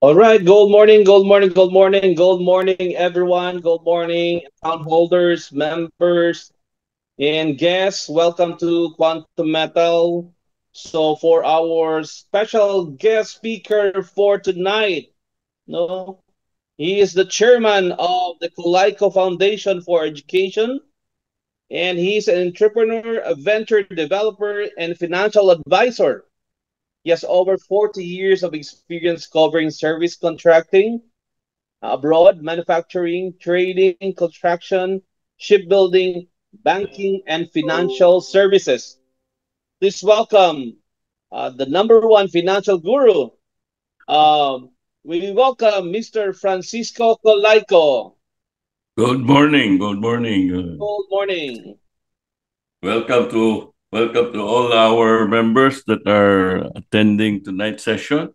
All right, gold morning, gold morning, gold morning, gold morning, everyone. Gold morning, account holders, members, and guests. Welcome to Quantum Metal. So, for our special guest speaker for tonight, no, he is the chairman of the Kulaiko Foundation for Education, and he's an entrepreneur, a venture developer, and financial advisor. He has over 40 years of experience covering service contracting abroad, manufacturing, trading, construction, shipbuilding, banking, and financial services. Please welcome the number one financial guru. Um, we welcome Mr. Francisco Colaico. Good morning. Good morning. Good morning. Welcome to all our members that are attending tonight's session.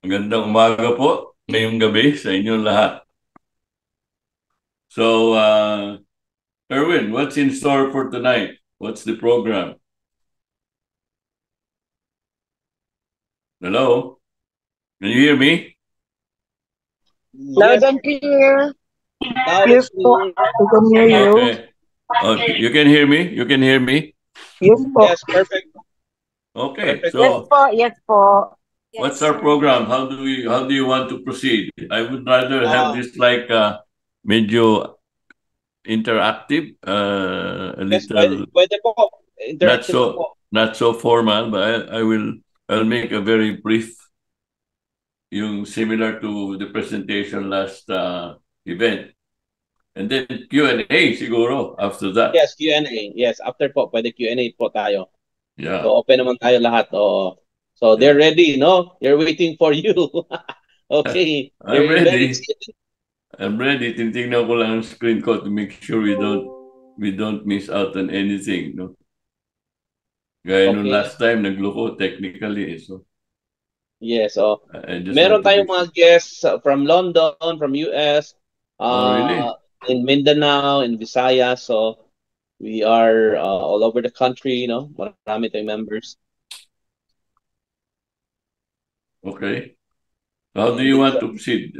Magandang umaga po, ngayong gabi sa inyong lahat. So, Erwin, what's in store for tonight? What's the program? Hello? Can you hear me? Loud Yes, and clear. loud and Yes po. clear. We can hear you. Okay. Okay. You can hear me? You can hear me? Yes po. Yes, perfect. Okay. Perfect. Yes So, po. Yes po. what's our program? How do you want to proceed? I would rather have Uh, this like medyo interactive, a yes, little pwede po. not Interactive na po. so not so formal, but I'll make a very brief, yung similar to the presentation last event, and then Q&A siguro after that. Yes, Q&A. Yes, after po, pwede Q&A po tayo. Yeah, So, open naman tayo lahat. Oo. So, they're yeah. ready, no? They're waiting for you. Okay. I'm They're very ready. excited. I'm ready. Titingnan ko lang ang screen ko to make sure we don't miss out on anything, no? Gaya nung Okay. last time nagloko technically, so Yes. So, I just meron want to tayong make mga sure. guests from London, from US, Oh, uh, really? in Mindanao, in Visayas. So, we are all over the country, no? Marami tayong members. Okay. How do And you it's, want to proceed?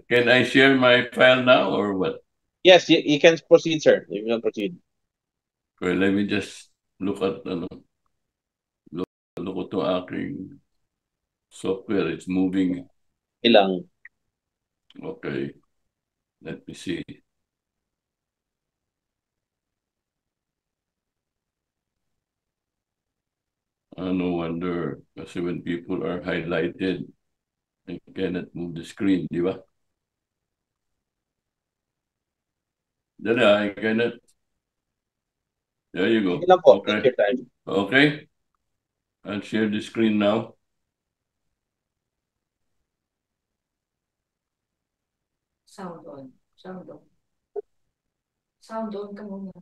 Can I share my file now or what? yes, you can proceed, sir. You can proceed. Okay, let me just look at look at aking software. It's moving. Ilang. Okay, let me see. No wonder kasi when people are highlighted, I cannot move the screen, di ba? Dala, I cannot. There you Sige go. lang po. Take Okay. your time. Okay. I'll share the screen now. Sound on. Sound on. Sound on ka muna.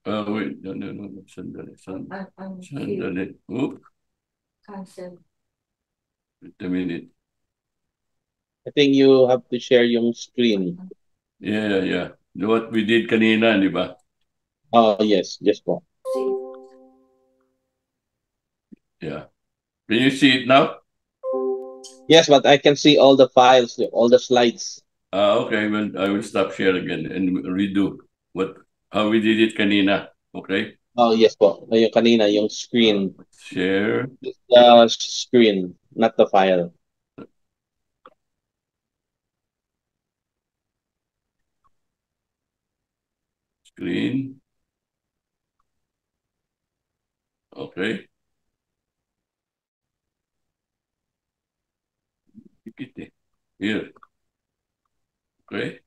Wait. No. Sandali. Feel Sandali. Oop. cancel. Wait a minute. I think you have to share yung screen. Yeah. What we did kanina, di ba? Oh, yes po. See? Yeah. Can you see it now? Yes, but I can see all the files, all the slides. Okay. Well, I will stop share again and redo how we did it kanina. Okay. Oh, yes po. Yung kanina, yung screen. Share The screen, not the file. screen. Okay. Here. Okay.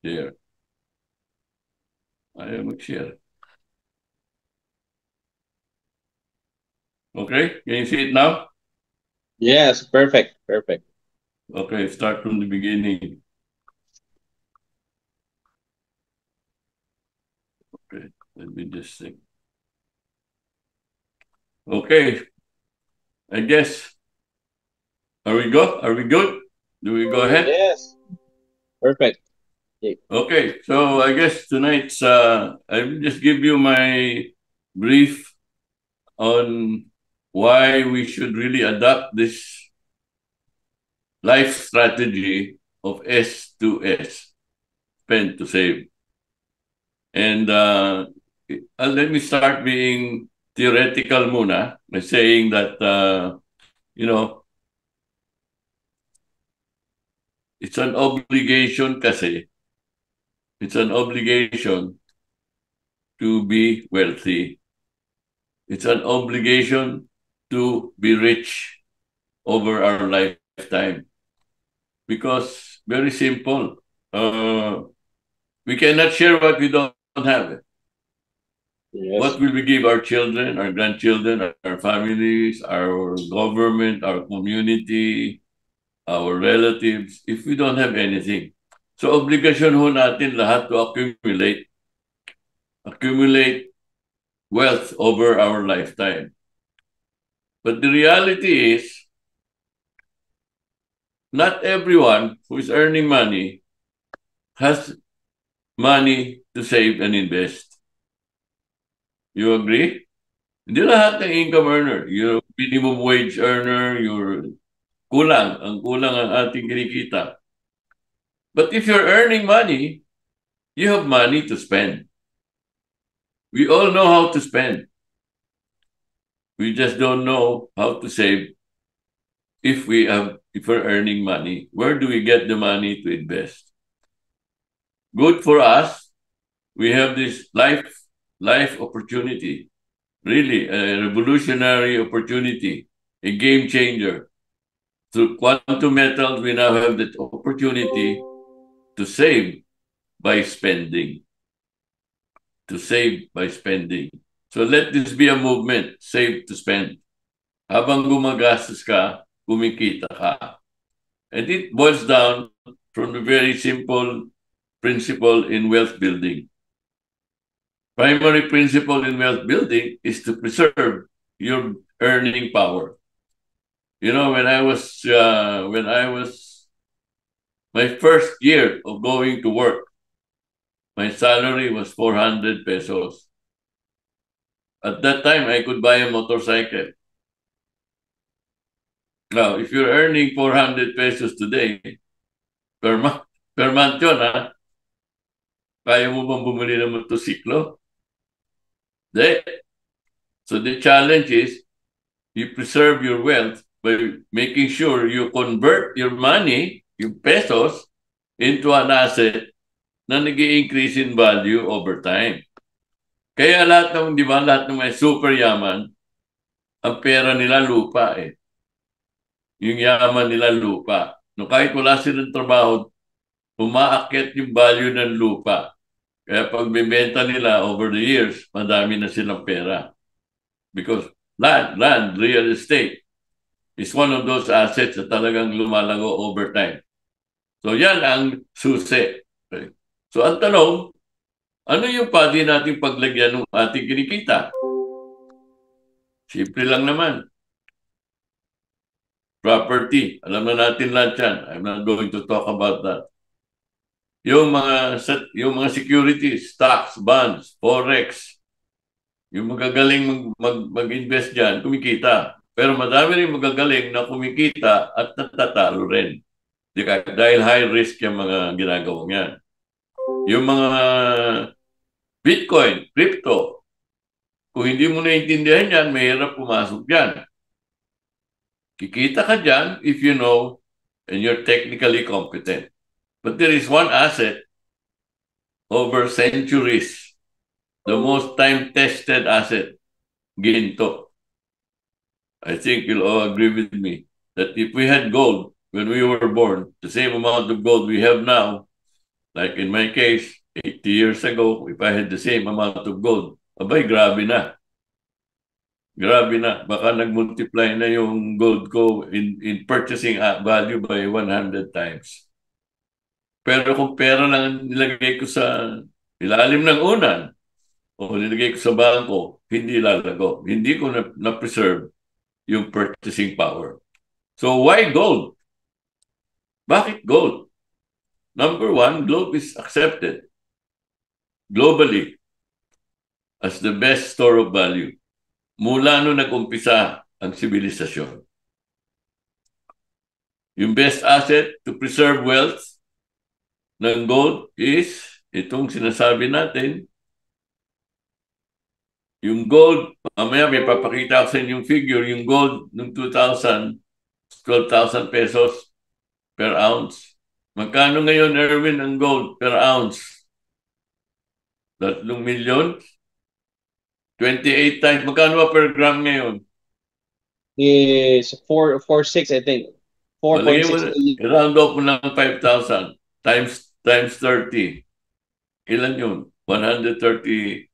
There. I am share. Okay. Can you see it now? Yes, perfect. Okay. Start from the beginning. Okay. Let me just think. Okay. I guess. Are we good? Do we go ahead? Yes, perfect. Okay. So I guess tonight's I will just give you my brief on why we should really adopt this life strategy of S2S, spend to save. And let me start being theoretical muna by saying that, you know, it's an obligation kasi. It's an obligation to be wealthy. It's an obligation to be rich over our lifetime. Because very simple, we cannot share what we don't have. Yes. What will we give our children, our grandchildren, our families, our government, our community, our relatives, if we don't have anything? So obligasyon ho natin lahat to accumulate wealth over our lifetime. But the reality is, not everyone who is earning money has money to save and invest. You agree? Hindi lahat ng income earner, yung minimum wage earner, yung ang kulang ang ating kinikita. But if you're earning money, you have money to spend. We all know how to spend. We just don't know how to save. If we're earning money, where do we get the money to invest? Good for us. We have this life opportunity, really a revolutionary opportunity, a game changer. Through Quantum Metals, we now have that opportunity to save by spending. To save by spending. So let this be a movement, save to spend. Habang gumagastos ka, kumikita ka. And it boils down from a very simple principle in wealth building. Primary principle in wealth building is to preserve your earning power. You know, when I was my first year of going to work, my salary was 400 pesos. At that time, I could buy a motorcycle. Now, if you're earning 400 pesos today, per month yun, ha? Kaya mo bang bumili ng motosiklo? So the challenge is, you preserve your wealth by making sure you convert your money, yung pesos, into an asset na nag-i-increase in value over time. Kaya lahat ng may super yaman, ang pera nila lupa eh. Yung yaman nila lupa. No, kahit wala silang trabaho, umaakyat yung value ng lupa. Kaya pag bibenta nila over the years, madami na silang pera. Because land, real estate, is one of those assets na talagang lumalago over time. So yan ang susi. Okay. So ang tanong, ano yung pwede nating paglagyan ng ating kinikita? Simple lang naman. Property. Alam na natin lahat yan. I'm not going to talk about that. Yung mga securities, stocks, bonds, forex, yung magagaling mag-invest dyan, kumikita. Pero madami rin magagaling na kumikita at natatalo rin. Dahil high risk yung mga ginagawang yan. Yung mga Bitcoin, crypto, kung hindi mo naiintindihan yan, mahirap pumasok dyan. Kikita ka dyan if you know and you're technically competent. But there is one asset over centuries, the most time-tested asset, ginto. I think you'll all agree with me that if we had gold when we were born, the same amount of gold we have now, like in my case, 80 years ago, if I had the same amount of gold, abay, grabe na. Grabe na. Baka nag-multiply na yung gold ko in purchasing value by 100 times. Pero kung pera lang nilagay ko sa ilalim ng unan o nilagay ko sa bangko, hindi lalago. Hindi ko na-preserve yung purchasing power. So why gold? Bakit gold? Number one, gold is accepted globally as the best store of value. Mula nung nag-umpisa ang sibilisasyon. Yung best asset to preserve wealth ng gold is itong sinasabi natin. Yung gold, mamaya may papakita ko sa inyo yung figure, yung gold noong 2000, 12,000 pesos per ounce. Magkano ngayon, Erwin, ang gold per ounce? 3 milyon? 28 times. Magkano ba per gram ngayon? Is 4.6, I think. 4.6 million. I-round off mo lang 5,000 times 30. Ilan yun? 130,000.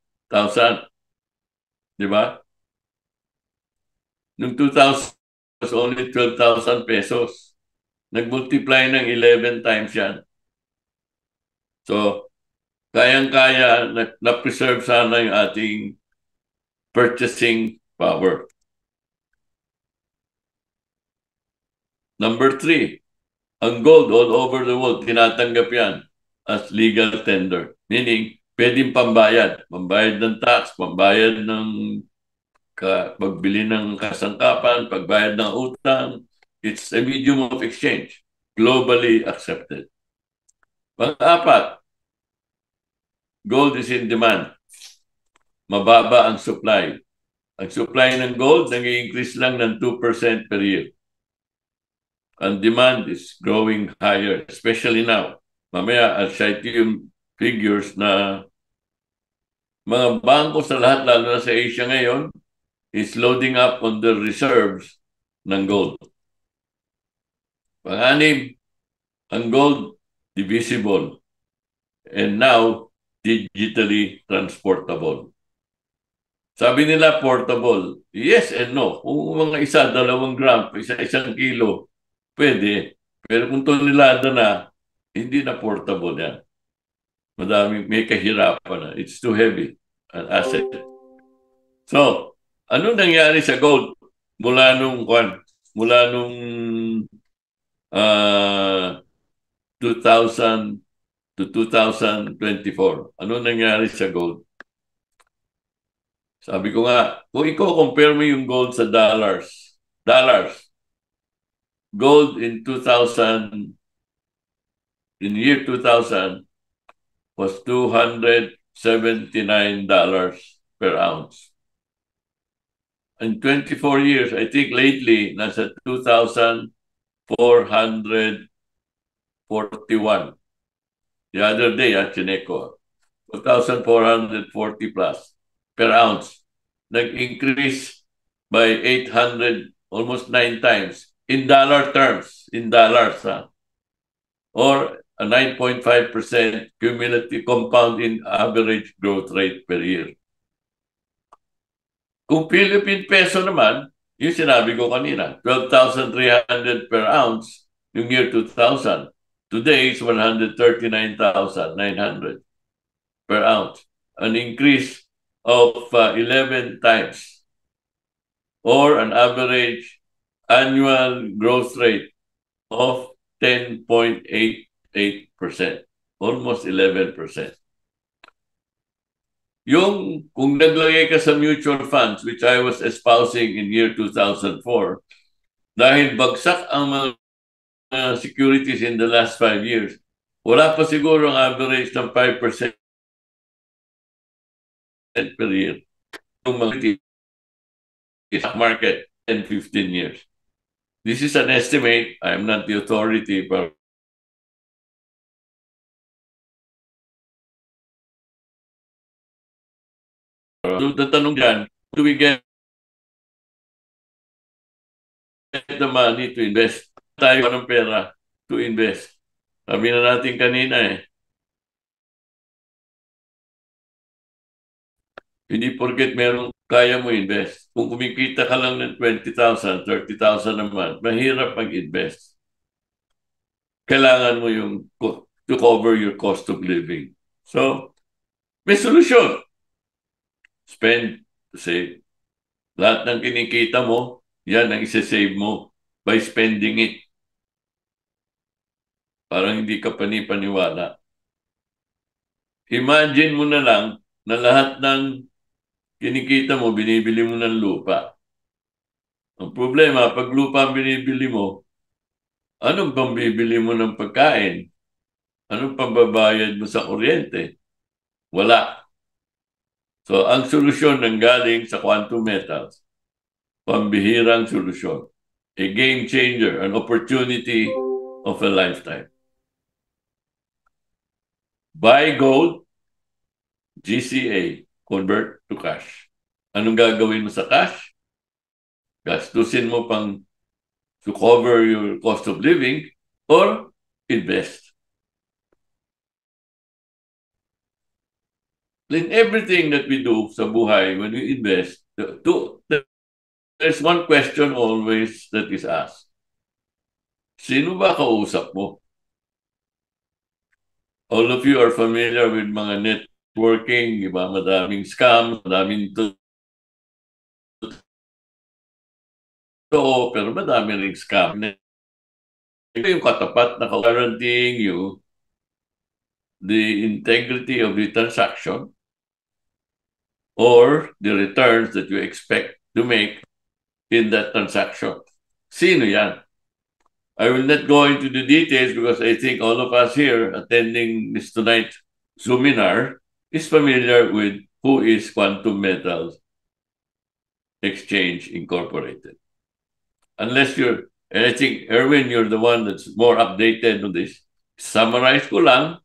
Di ba? Noong 2000, was only 12,000 pesos. Nag-multiply ng 11 times yan. So, kayang-kaya na-preserve sana yung ating purchasing power. Number 3, ang gold all over the world, tinatanggap yan as legal tender. Meaning, pwedeng pambayad. Pambayad ng tax, pambayad ng pagbili ng kasangkapan, pagbayad ng utang. It's a medium of exchange, globally accepted. Pang-apat, gold is in demand. Mababa ang supply. Ang supply ng gold nag-i-increase lang ng 2% per year. And demand is growing higher, especially now. Mamaya, I'll cite yung figures na mga bangko sa lahat, lalo na sa Asia ngayon, is loading up on the reserves ng gold. Pang-anim, ang gold divisible and now digitally transportable. Sabi nila portable. Yes and no. Kung mga 1-2 gram, 1 kilo, pwede. Pero kung tonelada na, hindi na portable yan. May kahirapan na. It's too heavy an asset. So, ano nangyari sa gold mula nung 2000 to 2024? Ano nangyari sa gold? Sabi ko nga, kung ikaw compare mo yung gold sa dollars, gold in year 2000 was $279 per ounce. In 24 years, I think lately, nasa 2,441. The other day, Chineco, 2,440 plus per ounce. Nag-increase by 800, almost 9 times. In dollar terms, in dollars, or a 9.5% cumulative compound in average growth rate per year. Kung Philippine peso naman, yung sinabi ko kanina, 12,300 per ounce yung year 2000. Today is 139,900 per ounce. An increase of 11 times or an average annual growth rate of 10.88%, almost 11%. Yung kung naglagay ka sa mutual funds, which I was espousing in year 2004, dahil bagsak ang mga securities in the last 5 years, wala pa siguro ang average ng 5% per year. Yung mga stock market in 15 years. This is an estimate. I am not the authority, but tatanong dyan, do we get the money to invest? Tayo ng pera to invest. Sabi na natin kanina hindi porket meron kaya mo invest. Kung kumikita ka lang ng 20,000, 30,000 naman, mahirap mag-invest. Kailangan mo yung to cover your cost of living. So, may solusyon. Spend to save. Lahat ng kinikita mo, yan ang isa-save mo by spending it. Parang hindi ka panipaniwala. Imagine mo na lang na lahat ng kinikita mo, binibili mo ng lupa. Ang problema, pag lupa ang binibili mo, anong pambibili mo ng pagkain? Anong pambabayad mo sa kuryente? Wala. So, ang solusyon ng galing sa quantum metals, pambihirang solusyon. A game changer, an opportunity of a lifetime. Buy gold, GCA, convert to cash. Anong gagawin mo sa cash? Gastusin mo pang to cover your cost of living or invest. In everything that we do sa buhay, when we invest, there's one question always that is asked. Sino ba kausap mo? All of you are familiar with mga networking, iba, madaming scam, madaming totoo, pero madami ring scam. Ito yung katapat na guaranteeing you the integrity of the transaction or the returns that you expect to make in that transaction. Sino yan? I will not go into the details because I think all of us here attending this tonight's seminar is familiar with who is Quantum Metals Exchange Incorporated. Unless you're, and I think, Erwin, you're the one that's more updated on this. Summarize ko lang,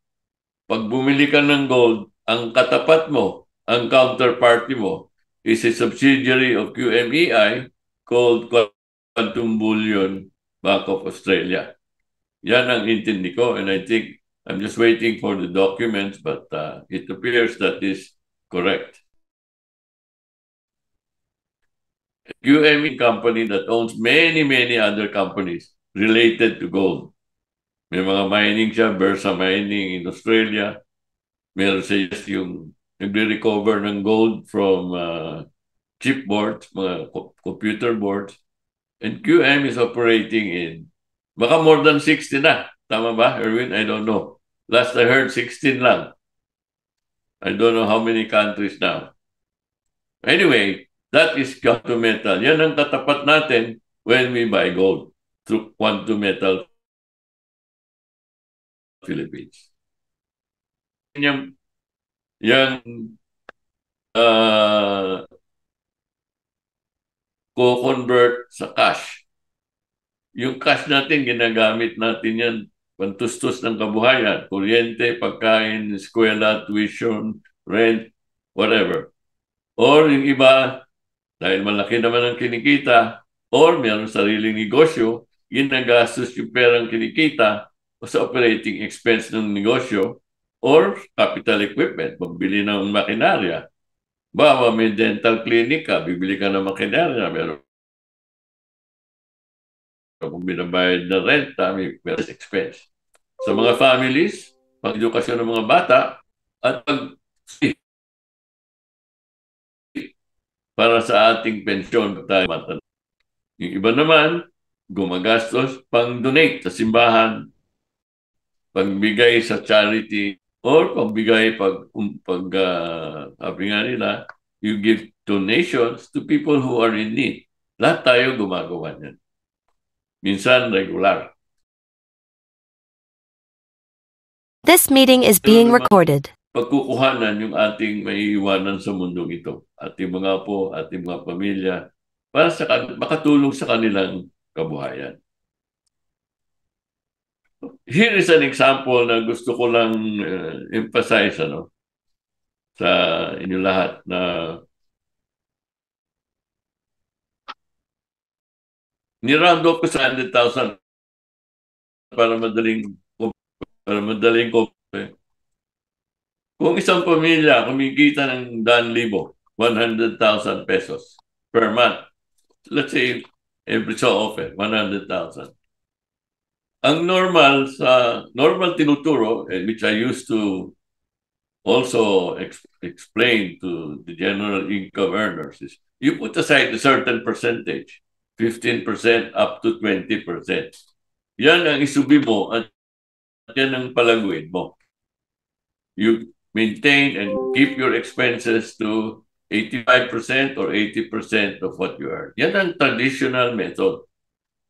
pag bumili ka ng gold, ang katapat mo, ang counterparty mo, is a subsidiary of QMEI called Quantum Bullion Bank of Australia. Yan ang intindi ko, and I think I'm just waiting for the documents, but it appears that is correct. QME company that owns many other companies related to gold. May mga mining siya, Bursa Mining in Australia. Meron siya yung nagre-recover ng gold from chipboards, mga computer boards. And QM is operating in, baka more than 60 na. Tama ba, Erwin? I don't know. Last I heard, 16 lang. I don't know how many countries now. Anyway, that is Quantum Metal. Yan ang katapat natin when we buy gold through Quantum Metal Philippines. Yung co-convert sa cash. Yung cash natin, ginagamit natin yan pantustos ng kabuhayan, kuryente, pagkain, eskwela, tuition, rent, whatever. Or yung iba, dahil malaki naman ang kinikita, or mayroong sariling negosyo, ginagastos yung perang kinikita sa operating expense ng negosyo or capital equipment, pagbili ng makinarya. Bawa may dental clinic ka, bibili ka ng makinarya, meron kung binabayad na renta, may expense. Sa mga families, pag-edukasyon ng mga bata, at para sa ating pensyon tayo matanda. Yung iba naman, gumagastos pang-donate sa simbahan, pagbigay sa charity, or pagbigay sabi nga nila, you give donations to people who are in need. Lahat tayo gumagawa niyan. Minsan regular. This meeting is being recorded. Pagkukuhanan yung ating maiiwanan sa mundong ito. Ating mga apo, ating mga pamilya, para makatulong sa kanilang kabuhayan. Here is an example na gusto ko lang emphasize sa inyo lahat na ni-round off ko sa 100,000 para madaling kung isang pamilya kumikita ng 100,000 pesos per month, let's say every so often 100,000. Ang normal tinuturo, which I used to also explain to the general income earners, is you put aside a certain percentage, 15% up to 20%. Yan ang isubi mo at yan ang palaguin mo. You maintain and keep your expenses to 85% or 80% of what you earn. Yan ang traditional method.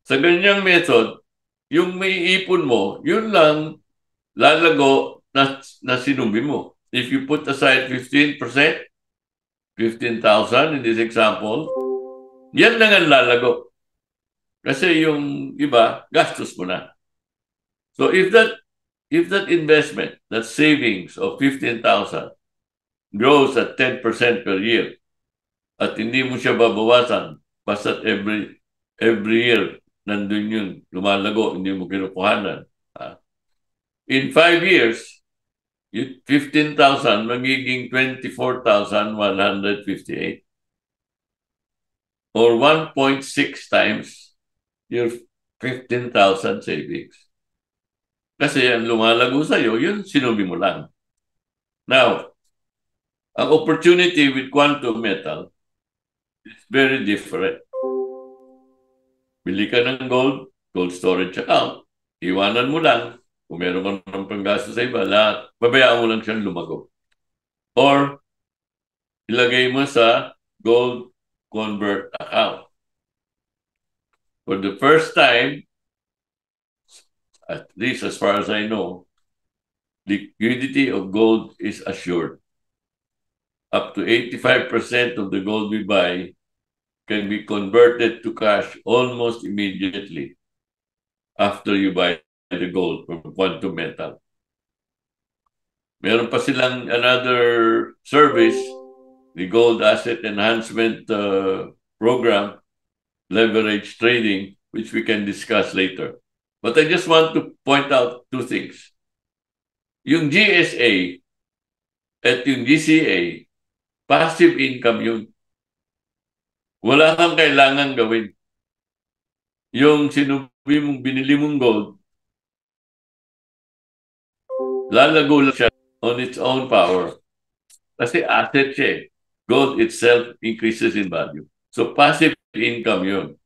Sa ganyang method, yung may ipon mo, yun lang lalago na sinubi mo. If you put aside 15%, 15,000 in this example, yan lang ang lalago. Kasi yung iba, gastos mo na. So if that investment, that savings of 15,000 grows at 10% per year, at hindi mo siya babawasan, basta every year, nandun yun, lumalago, hindi mo kinukuhanan. In 5 years, 15,000 magiging 24,158 or 1.6 times your 15,000 savings. Kasi ang lumalago sa'yo, yun sinubi mo lang. Now, ang opportunity with quantum metal is very different. Bili ka ng gold storage account, iwanan mo lang, kung meron ka ng panggasto sa iba, lahat, babayaan mo lang siyang lumago. Or, ilagay mo sa gold convert account. For the first time, at least as far as I know, liquidity of gold is assured. Up to 85% of the gold we buy can be converted to cash almost immediately after you buy the gold from Quantum Metal. Meron pa silang another service, the Gold Asset Enhancement Program, leverage trading, which we can discuss later. But I just want to point out two things. Yung GSA at yung GCA, passive income yun. Wala kang kailangan gawin. Yung sinubi mong binili mong gold, lalago lang siya on its own power. Kasi asset siya eh. Gold itself increases in value. So passive income yun.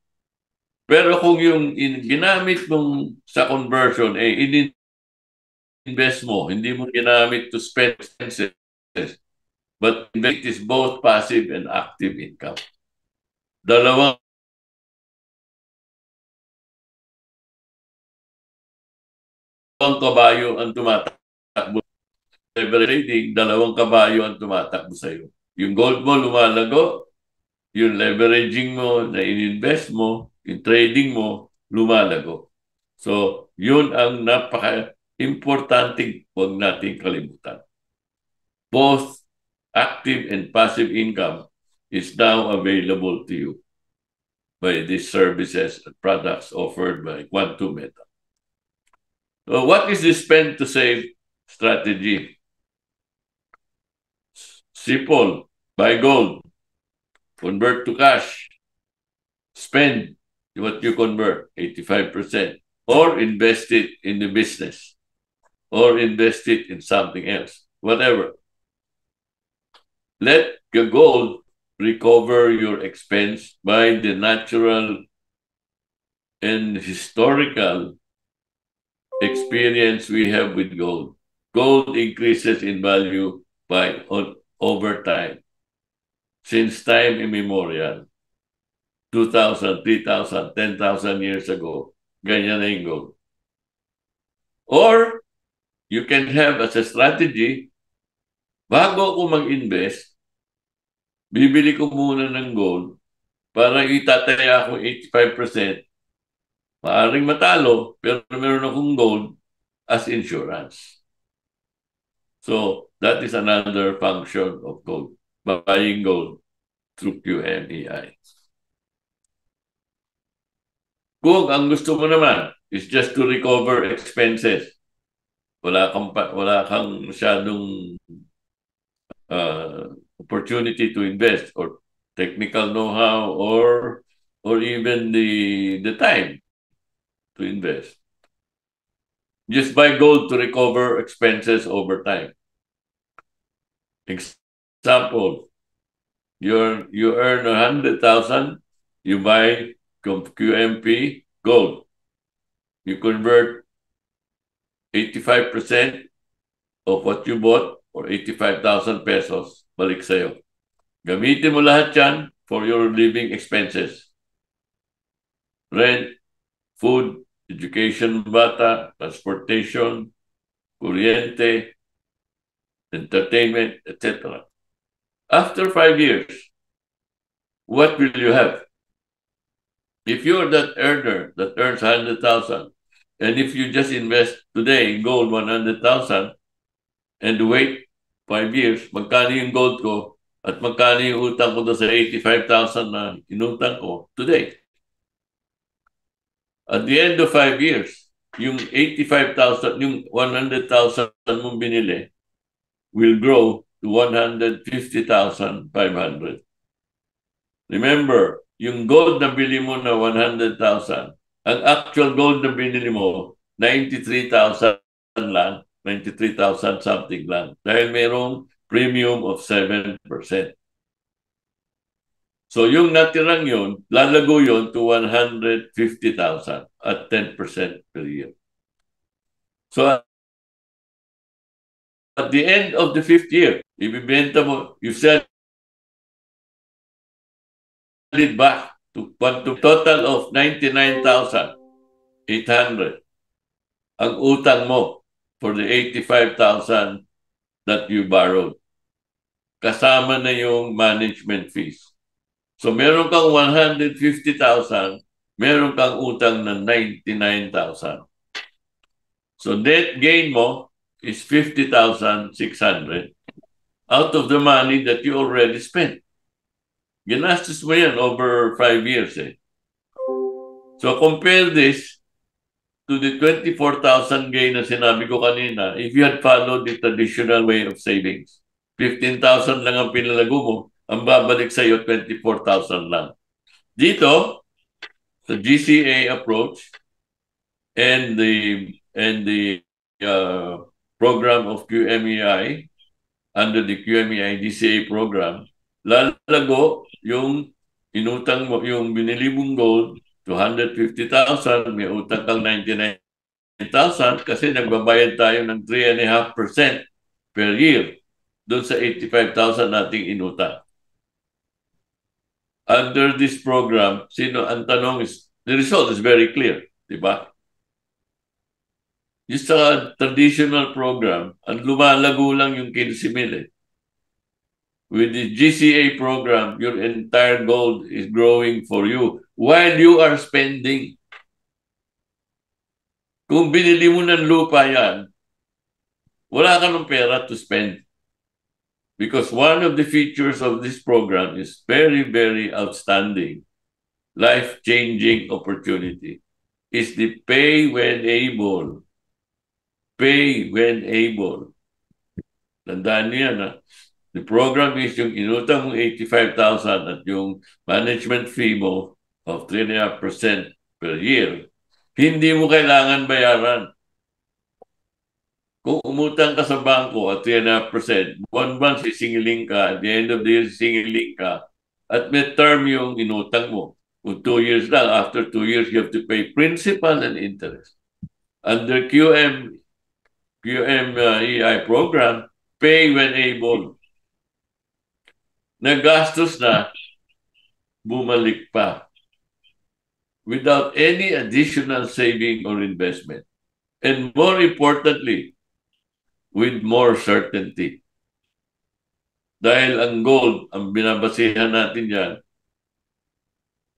Pero kung yung ginamit mong sa conversion, invest mo, hindi mo ginamit to spend expenses, but it is both passive and active income. Dalawang kabayo ang tumatakbo. Trading, dalawang kabayo ang tumatakbo sa iyo. Yung gold mo lumalago, yung leveraging mo na ininvest mo, yung trading mo lumalago. So, yun ang napaka-importanting huwag nating kalimutan. Both active and passive income is now available to you by these services and products offered by Quantum Metal. So what is the spend to save strategy? Simple. Buy gold. Convert to cash. Spend what you convert, 85%. Or invest it in the business. Or invest it in something else. Whatever. Let the gold recover your expense by the natural and historical experience we have with gold. Gold increases in value over time. Since time immemorial, 2,000, 3,000, 10,000 years ago, ganyan na yung gold. Or, you can have as a strategy, bago ako mag-invest, bibili ko muna ng gold para itataya ako 85%. Maaring matalo, pero meron akong gold as insurance. So, that is another function of gold. Buying gold through QMEI. Kung ang gusto mo naman is just to recover expenses, wala kang masyadong opportunity to invest or technical know-how or even the time to invest. Just buy gold to recover expenses over time. Example, you earn 100,000, you buy QMP gold. You convert 85% of what you bought or 85,000 pesos, balik sa'yo. Gamitin mo lahat yan for your living expenses. Rent, food, education ng bata, transportation, kuryente, entertainment, etc. After 5 years, what will you have? If you're that earner that earns 100,000, and if you just invest today in gold 100,000 and wait 5 years, magkano yung gold ko at magkano yung utang ko doon sa 85,000 na inutang ko today? At the end of 5 years, yung 85,000, yung 100,000 mong binili will grow to 150,500. Remember, yung gold na bili mo na 100,000, ang actual gold na binili mo, 93,000 lang, 93,000 something lang. Dahil mayroong premium of 7%. So yung natirang yun, lalago yun to 150,000 at 10% per year. So at the end of the 5th year, ibibenta mo, you sell it back to total of 99,800. Ang utang mo for the 85,000 that you borrowed. Kasama na yung management fees. So meron kang 150,000, meron kang utang na 99,000. So net gain mo is 50,600 out of the money that you already spent. Ginastos mo yan over 5 years eh. So compare this to the 24,000 gain na sinabi ko kanina if you had followed the traditional way of savings. 15,000 lang ang pinalago mo, ang babalik sa iyo 24,000 lang. Dito, sa GCA approach and the program of QMEI, under the QMEI GCA program, lalago yung inutang mo, yung binili mong gold, 250,000, may utang kang 99,000 kasi nagbabayad tayo ng 3.5% per year doon sa 85,000 nating inutang. Under this program, ang tanong is, the result is very clear, di ba? Yung sa traditional program, ang lumalago lang yung 15,000 eh. With the GCA program, your entire gold is growing for you while you are spending. Kung binili mo ng lupa yan, wala ka ng pera to spend. Because one of the features of this program is very, very outstanding, life-changing opportunity, is the pay when able. Pay when able. Tandaan niyo yan, ha? The program is yung inutang mong 85,000 at yung management fee mo of 3.5% per year. Hindi mo kailangan bayaran. Kung umutang ka sa bangko at 3.5%, buwan-buwan sisingiling ka, at the end of the year sisingiling ka, at may term yung inutang mo. Kung 2 years lang, after 2 years, you have to pay principal and interest. Under QMEI program, pay when able. Nagastos na, bumalik pa without any additional saving or investment. And more importantly, with more certainty. Dahil ang gold, ang binabasihan natin yan,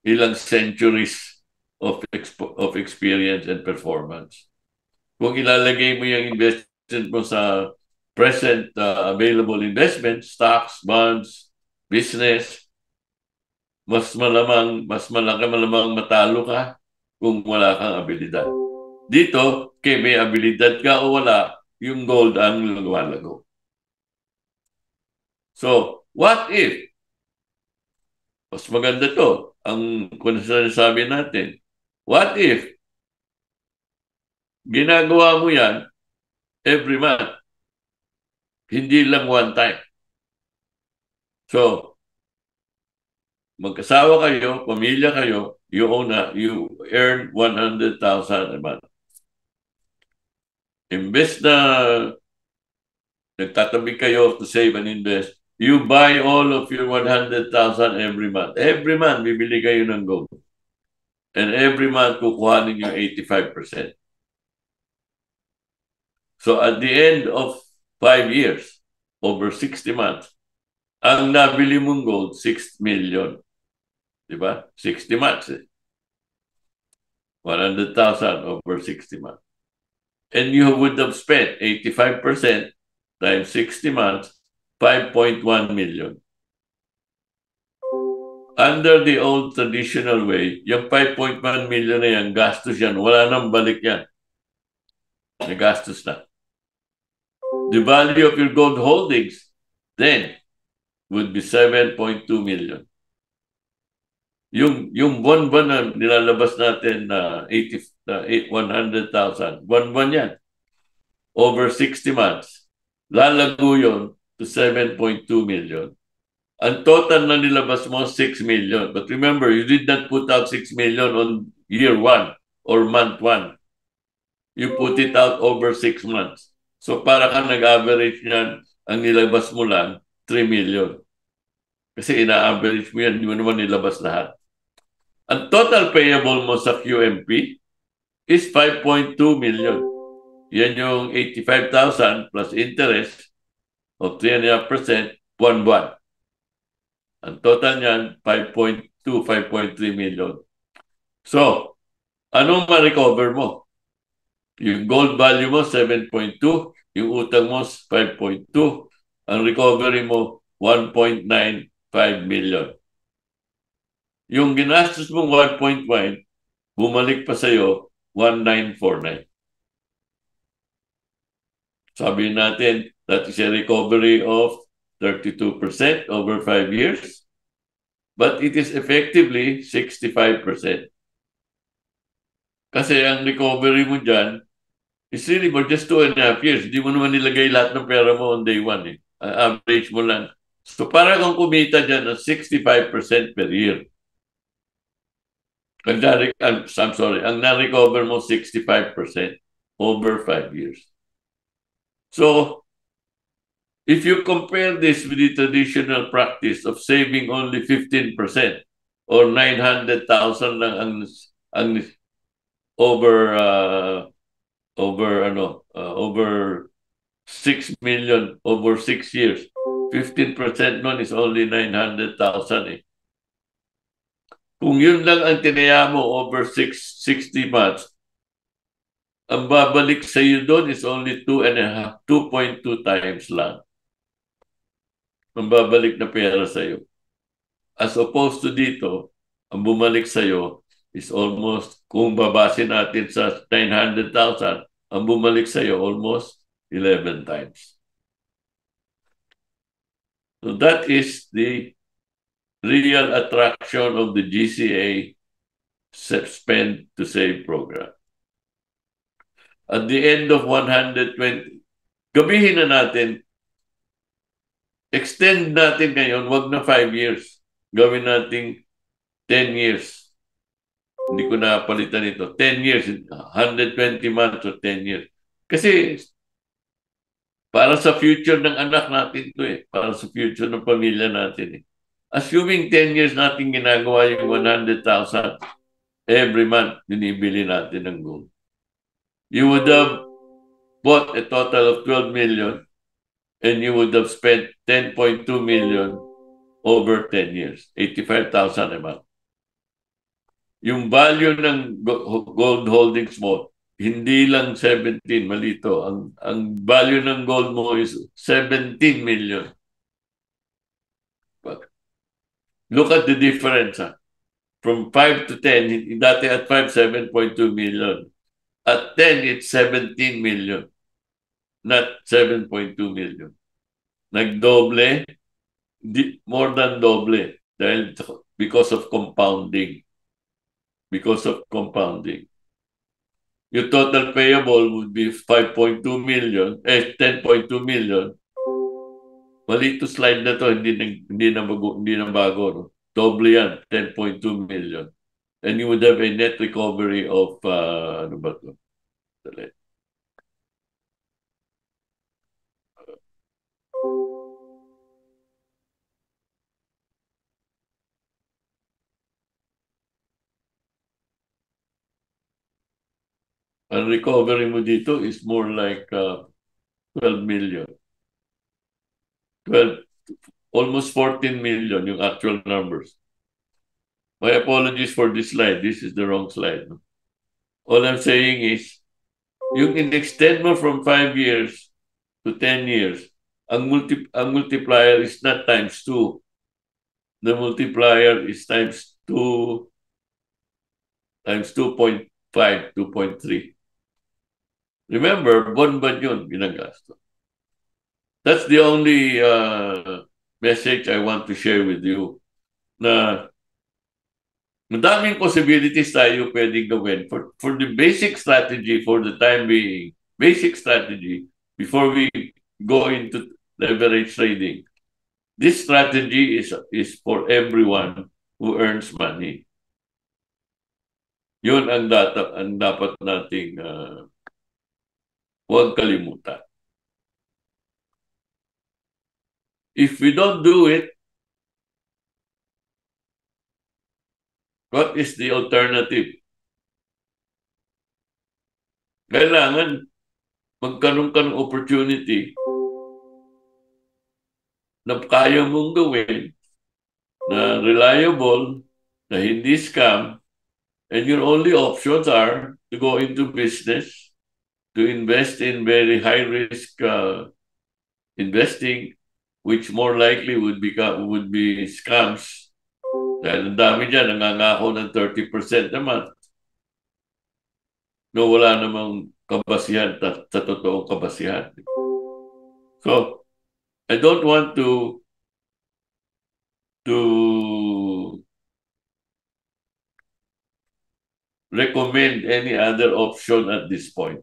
ilang centuries of experience and performance. Kung ilalagay mo yung investment mo sa present available investment, stocks, bonds, business, mas malamang matalo ka kung wala kang abilidad. Dito, may abilidad ka o wala, yung gold ang lumalago. So, what if? Mas maganda to, kung sinasabi natin, what if ginagawa mo yan every month, hindi lang one time. So, magkasawa kayo, pamilya kayo, you earn 100,000 a month. Imbes na nagtatabi kayo to save and invest, you buy all of your 100,000 every month. Every month, bibili kayo ng gold. And every month, kukuhanin yung 85%. So at the end of 5 years, over 60 months, ang nabili mong gold, 6 million. Diba? 60 months. 100,000 over 60 months. And you would have spent 85% times 60 months, 5.1 million. Under the old traditional way, yung 5.1 million na yan, gastos yan. Wala nang balik yan. Nagastos na. The value of your gold holdings then would be 7.2 million. Yung buwan-buwan na nilalabas natin na 100,000, buwan-buwan yan. Over 60 months, lalago yun to 7.2 million. Ang total na nilabas mo, 6 million. But remember, you did not put out 6 million on year 1 or month 1. You put it out over 6 months. So para ka nag-average niyan, ang nilabas mo lang, 3 million. Kasi ina-average mo yan, hindi mo naman nilabas lahat. Ang total payable mo sa QMP is 5.2 million. Yan yung 85,000 plus interest of 3.5%, buwan-buwan. Ang total niyan, 5.2, 5.3 million. So, anong ma-recover mo? Yung gold value mo, 7.2. Yung utang mo, 5.2. Ang recovery mo, 1.95 million. Yung ginastos mong 1.1, bumalik pa sa'yo, 1,949. Sabi natin, that is a recovery of 32% over 5 years. But it is effectively 65%. Kasi ang recovery mo dyan is really for just 2.5 years. Hindi mo naman nilagay lahat ng pera mo on day 1. Average mo lang. So para kang kumita dyan ng 65% per year. I'm sorry, ang na-recover mo 65% over 5 years. So, if you compare this with the traditional practice of saving only 15% or 900,000 lang ang over 6 million over 6 years. 15% nun is only 900,000 Kung yun lang ang tinaya mo over 60 months, ang babalik sa iyo doon is only 2.2 times lang. Ang babalik na pera sa iyo. As opposed to dito, ang bumalik sa iyo is almost, kung babase natin sa 900,000, ang bumalik sa iyo almost 11 times. So that is the real attraction of the GCA Spend to Save program. At the end of 120, gabihin na natin, extend natin ngayon, wag na 5 years. Gawin natin 10 years. Hindi ko napalitan ito. 10 years, 120 months or 10 years. Kasi para sa future ng anak natin ito para sa future ng pamilya natin Assuming 10 years natin ginagawa yung 100,000 every month, binibili natin ng gold. You would have bought a total of 12 million and you would have spent 10.2 million over 10 years, 85,000 a month. Yung value ng gold holdings mo, hindi lang 17, malito. Ang value ng gold mo is 17 million. Look at the difference. From 5 to 10, dati at 5, 7.2 million. At 10, it's 17 million. Not 7.2 million. Nagdoble, more than doble. Dahil because of compounding. Because of compounding. Your total payable would be 5.2 million, 10.2 million. Mali ito slide na to, hindi na bago. No? Doble yan, 10.2 million. And you would have a net recovery of, ano ba ito? Ang recovery mo dito is more like 12 million. 12, almost 14 million yung actual numbers. My apologies for this slide. This is the wrong slide. All I'm saying is, yung in-extend mo from 5 years to 10 years, ang multiplier is not times 2. The multiplier is times 2, times 2.5, 2.3. Remember, bonbon yun, ginagasto. That's the only message I want to share with you. Na madaming possibilities tayo pwedeng gawin for the basic strategy for the time being. Basic strategy before we go into leverage trading. This strategy is for everyone who earns money. Yun ang dapat nating huwag kalimutan. If we don't do it, what is the alternative? Kailangan magkaroon ka ng opportunity na kaya mong gawin, na reliable, na hindi scam, and your only options are to go into business, to invest in very high-risk investing, which more likely would be scams. Dahil ang dami dyan, nangangako ng 30% naman. No, wala namang kabasihan sa totoong kabasihan. So, I don't want to recommend any other option at this point,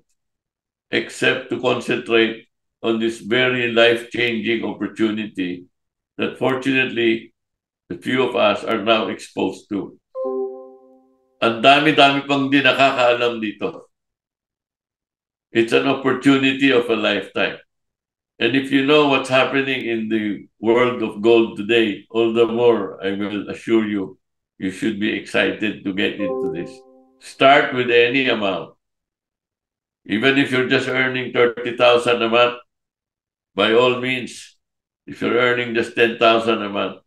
except to concentrate on this very life-changing opportunity that fortunately the few of us are now exposed to. Ang dami-dami pang di nakakaalam dito. It's an opportunity of a lifetime. And if you know what's happening in the world of gold today, all the more I will assure you, you should be excited to get into this. Start with any amount. Even if you're just earning 30,000 a month, by all means, if you're earning just 10,000 a month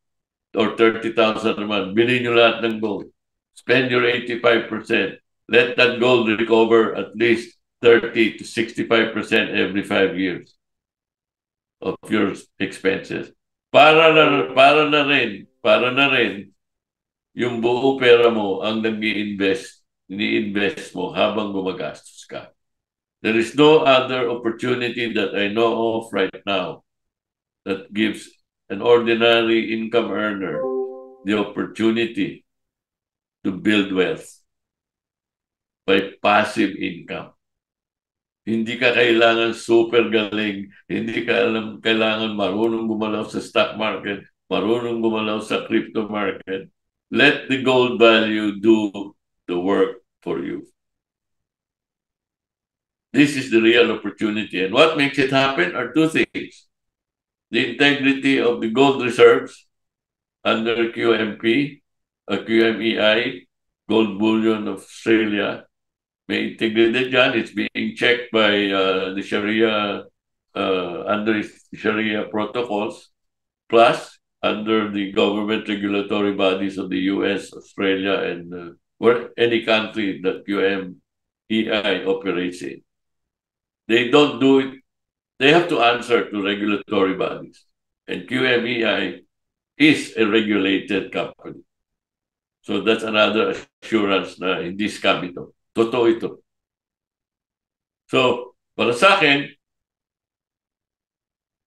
or 30,000 a month, bilhin nyo lahat ng gold. Spend your 85%. Let that gold recover at least 30 to 65% every 5 years of your expenses. Para na rin yung buo pera mo ang ni-invest mo habang gumagastos ka. There is no other opportunity that I know of right now that gives an ordinary income earner the opportunity to build wealth by passive income. Hindi ka kailangan super galing, hindi ka kailangan marunong gumalaw sa stock market, marunong gumalaw sa crypto market. Let the gold value do the work for you. This is the real opportunity. And what makes it happen are two things. The integrity of the gold reserves under QMP, QMEI, Gold Bullion of Australia. May integrated dyan. It's being checked by the Sharia, under Sharia protocols, plus under the government regulatory bodies of the US, Australia, and where any country that QMEI operates in. They don't do it. They have to answer to regulatory bodies. And QMEI is a regulated company. So that's another assurance na hindi scam ito. Totoo ito. So, para sa akin,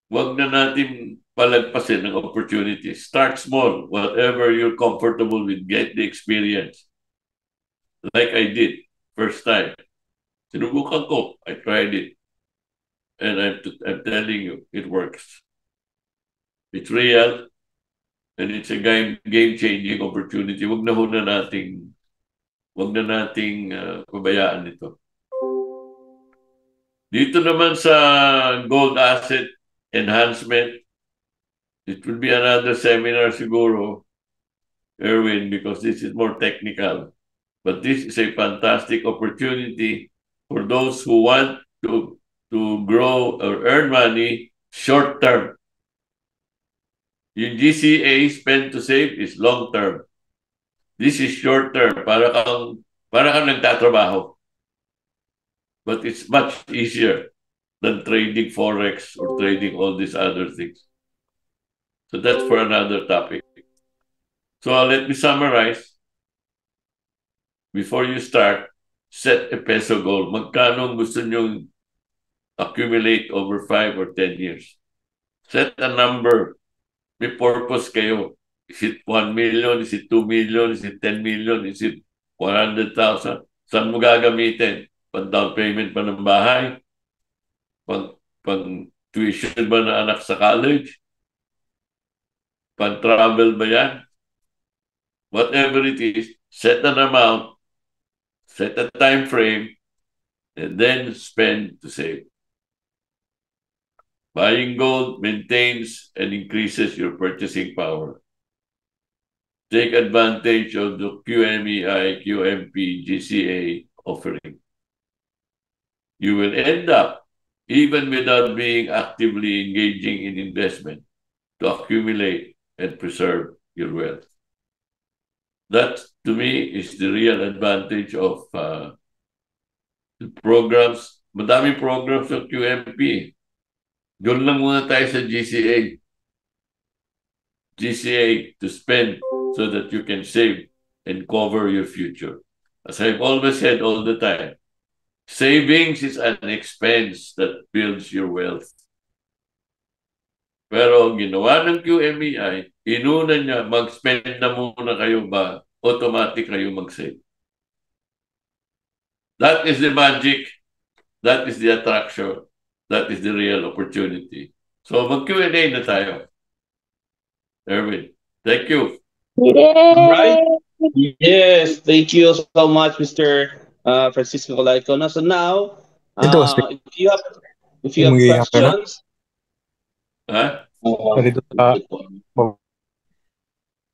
wag na natin palagpasin ng opportunity. Start small. Whatever you're comfortable with, get the experience. Like I did, first time. Sinubukan ko. I tried it. And I'm telling you, it works. It's real. And it's a game-changing opportunity. Wag na nating pabayaan ito. Dito naman sa gold asset enhancement, it will be another seminar siguro, Erwin, because this is more technical. But this is a fantastic opportunity for those who want to grow or earn money short term. Yung GCA, spend to save, is long term. This is short term, para kang nagtatrabaho. But it's much easier than trading Forex or trading all these other things. So that's for another topic. So let me summarize. Before you start, set a peso goal. Magkano gusto nyong accumulate over 5 or 10 years? Set a number. May purpose kayo. Is it 1 million? Is it 2 million? Is it 10 million? Is it 100,000? Saan mo gagamitin? Pang down payment pa ng bahay? Pang tuition ba na anak sa college? Pang travel ba yan? Whatever it is, set an amount, set a time frame, and then spend to save. Buying gold maintains and increases your purchasing power. Take advantage of the QMEI, QMP, GCA offering. You will end up, even without being actively engaging in investment, to accumulate and preserve your wealth. That, to me, is the real advantage of the programs. Madaming programs ng QMP. Doon lang muna tayo sa GCA. GCA to spend so that you can save and cover your future. As I've always said all the time, savings is an expense that builds your wealth. Pero ang ginawa ng QMEI, inuna niya, mag-spend na muna kayo ba, automatic kayo mag-save. That is the magic. That is the attraction. That is the real opportunity. So mag-Q&A na tayo. Erwin, thank you. Yay! Right? Yes, thank you so much, Mr. Francisco Colaico. So now, if you have questions, Huh?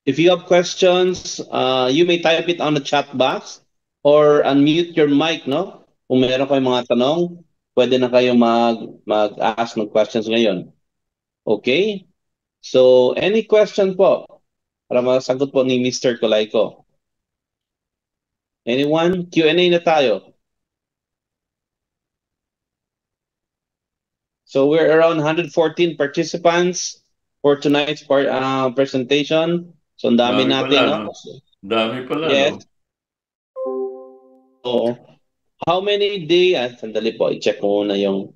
if you have questions, you may type it on the chat box or unmute your mic, no? Kung meron kayong mga tanong, pwede na kayo mag-ask ng questions ngayon. Okay? So, any question po para masagot po ni Mr. Colaico? Anyone? Q&A na tayo. So, we're around 114 participants for tonight's presentation. So, ang dami natin, no? Dami pala, yes. no? So, how many days? Sandali po, i-check ko muna yung...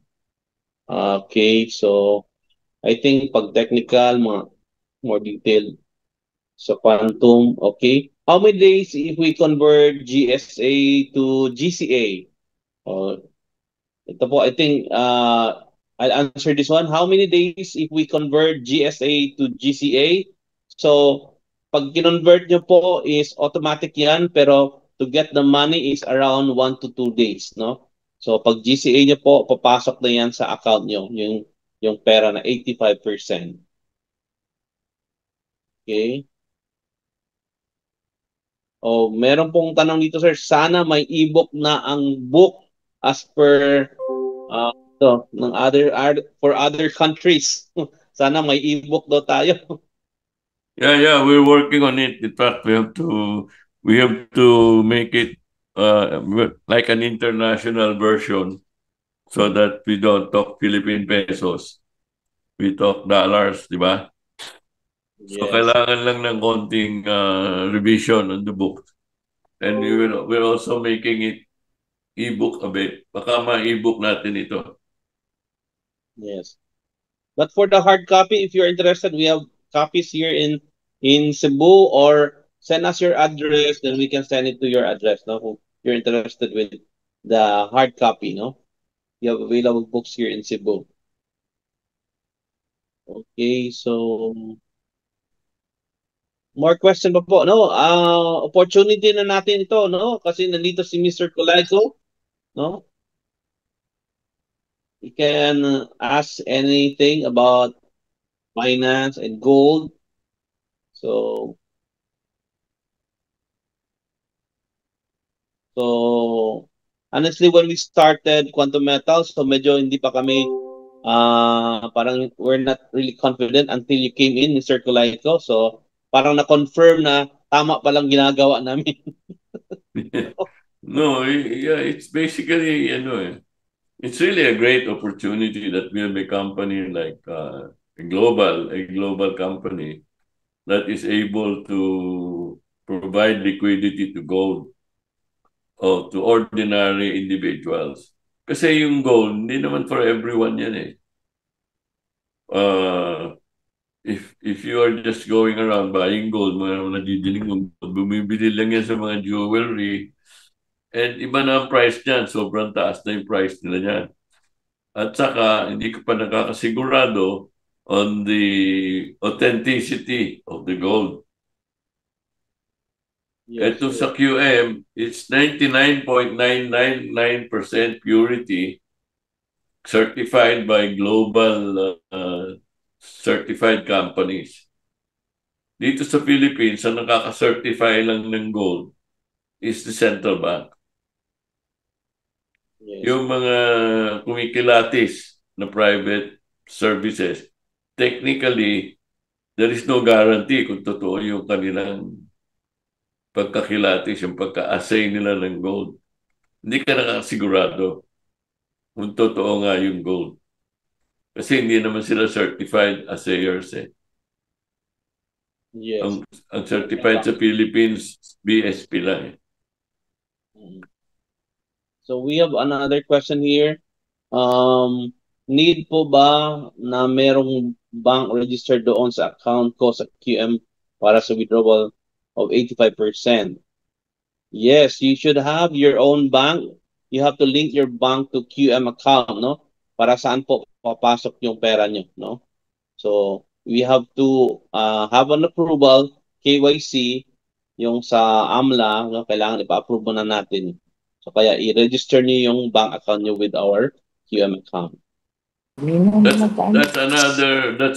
Okay, so I think pag technical, more detailed. So quantum, okay. How many days if we convert GSA to GCA? Ito po, I think I'll answer this one. How many days if we convert GSA to GCA? So pag kinonvert nyo po is automatic yan, pero to get the money is around 1 to 2 days, no? So pag GCA nyo po, papasok na yan sa account nyo, yung pera na 85%. Okay. Oh, meron pong tanong dito, sir. Sana may e-book na ang book as per ng for other countries. Sana may e-book daw tayo. Yeah, we're working on it. In fact, we have to make it like an international version so that we don't talk Philippine pesos. We talk dollars, di ba? Yes. So kailangan lang ng konting revision on the book. And we're also making it e-book a bit. Baka ma-e-book natin ito. Yes. But for the hard copy, if you're interested, we have copies here in Cebu, or send us your address, then we can send it to your address, no? If you're interested with the hard copy, no? You have available books here in Cebu. Okay, so more question pa po, no? Opportunity na natin ito, no? Kasi nandito si Mr. Colaico, no? You can ask anything about finance and gold. So honestly, when we started Quantum Metal, so medyo hindi pa kami, parang we're not really confident until you came in, Mr. Colaito. So, parang na-confirm na tama palang ginagawa namin. No, yeah, it's basically, it's really a great opportunity that we have a company like a global company that is able to provide liquidity to gold or to ordinary individuals. Kasi yung gold, hindi naman for everyone yan eh. If you are just going around buying gold, mga nadidiling mo, bumibili lang yan sa mga jewelry, and iba na ang price niyan, sobrang taas na yung price nila niyan. At saka, hindi ka pa nakakasigurado on the authenticity of the gold. Yes, Ito sa QM, it's 99.999% purity, certified by global certified companies. Dito sa Philippines, ang nakaka-certify lang ng gold is the central bank. yes. Yung mga kumikilatis na private services, technically, there is no guarantee kung totoo yung kanilang pagkakilatis, yung pagka-assay nila ng gold. Hindi ka nakasigurado kung totoo nga yung gold. Kasi hindi naman sila certified assayers eh. Yes. Ang certified sa Philippines, BSP lang eh. So we have another question here. Need po ba na merong bank registered doon sa account ko sa QM para sa withdrawal of 85%? Yes, you should have your own bank. You have to link your bank to QM account, no? Para saan po papasok yung pera nyo, no? So, we have to have an approval, KYC, yung sa AMLA, no? Kailangan ipa-approve na natin. So, kaya i-register nyo yung bank account nyo with our QM account. That's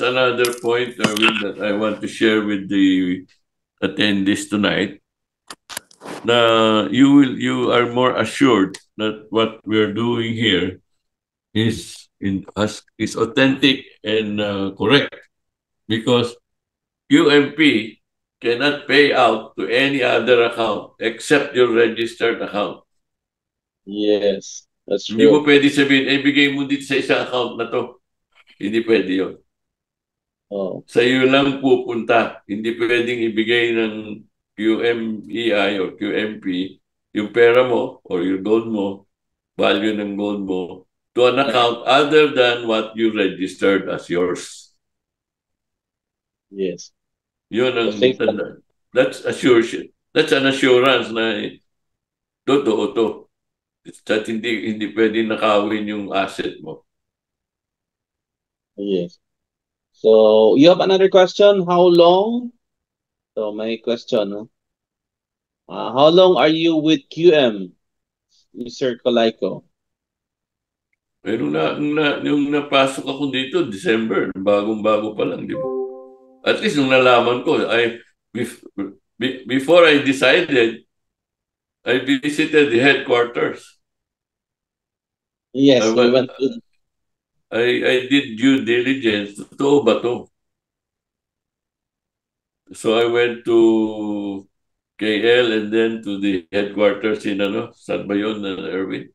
another point, Erwin, that I want to share with the attendees tonight. Now, you are more assured that what we're doing here is authentic and correct, because QMP cannot pay out to any other account except your registered account. Yes, that's Hindi mo true. pwede sabihin, bigay mo dito sa isang account na to. Hindi pwede yun. Oh, Sa iyo lang pupunta. Hindi pwedeng ibigay ng QMEI or QMP yung pera mo or your gold mo, value ng gold mo, to an account other than what you registered as yours. yes. Yun ang, So, safe that's an assurance na totoo to. At hindi pwedeng nakawin yung asset mo. Yes. So, you have another question? How long? So, my question, no? How long are you with QM, Mr. Colaiko? Pero nung napasok ako dito, December, bagong-bago pa lang, di ba? At least nung nalaman ko, before I decided, I visited the headquarters. Yes, we went to... I did due diligence. Totoo ba to? So I went to KL and then to the headquarters in saan ba yun, Erwin?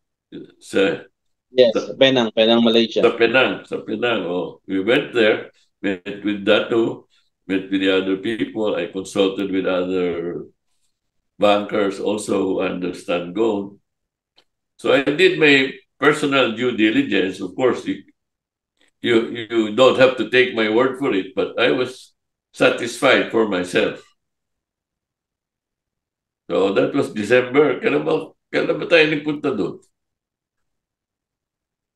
Yes, Penang, Malaysia. Sa Penang. Oh, we went there, met with Datu, met with the other people. I consulted with other bankers also who understand gold. So I did my personal due diligence. Of course, you don't have to take my word for it, but I was satisfied for myself. So that was December. Kailan ba tayo nagpunta doon?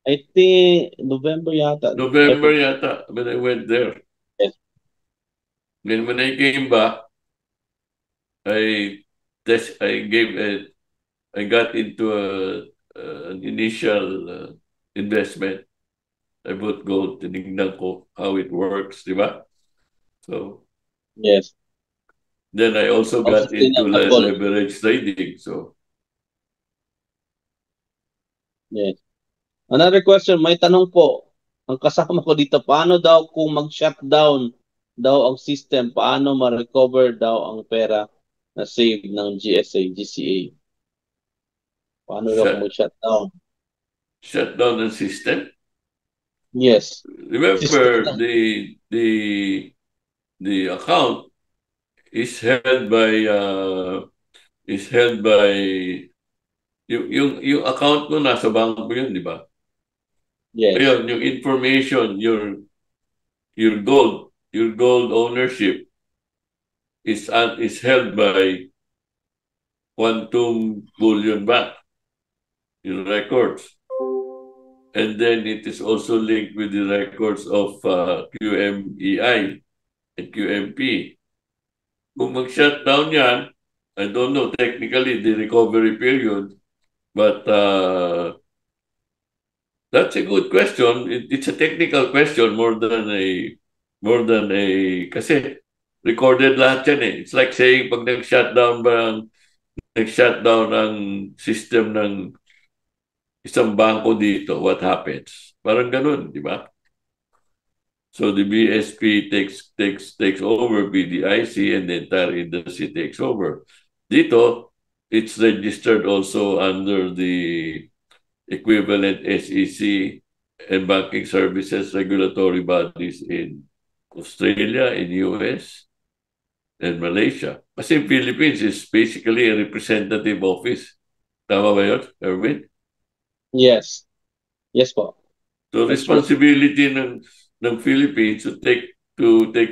I think November yata. November yata when I went there. Yes. Then when I came back, I got into an initial investment. I bought gold, tinignan ko how it works, di ba? So, yes. Then I also got into leverage trading. So, Yes. Another question, may tanong po. Ang kasama ko dito, paano daw kung mag-shutdown daw ang system, paano ma-recover daw ang pera na save ng GSA, GCA? Paano daw kung Shut, mag-shutdown? shut down the system. Yes. System Remember, lang. the account is held by yung account mo nasa bangko yun, di ba? Yes. Ayun, yung information, your gold ownership is held by Quantum Bullion Bank, your records. And then it is also linked with the records of QMEI and QMP. Kung mag-shutdown yan, I don't know technically the recovery period, but that's a good question. It's a technical question more than a kasi recorded lahat yan eh. It's like saying pag nag-shutdown ang system ng isang bangko dito, what happens? Parang ganun, di ba? So the BSP takes over BDIC and the entire industry takes over. Dito, it's registered also under the equivalent SEC and banking services regulatory bodies in Australia, in US, and Malaysia. Kasi Philippines is basically a representative office. Tama ba yun, Erwin? Yes. Yes po. So That's true. responsibility ng Philippines to take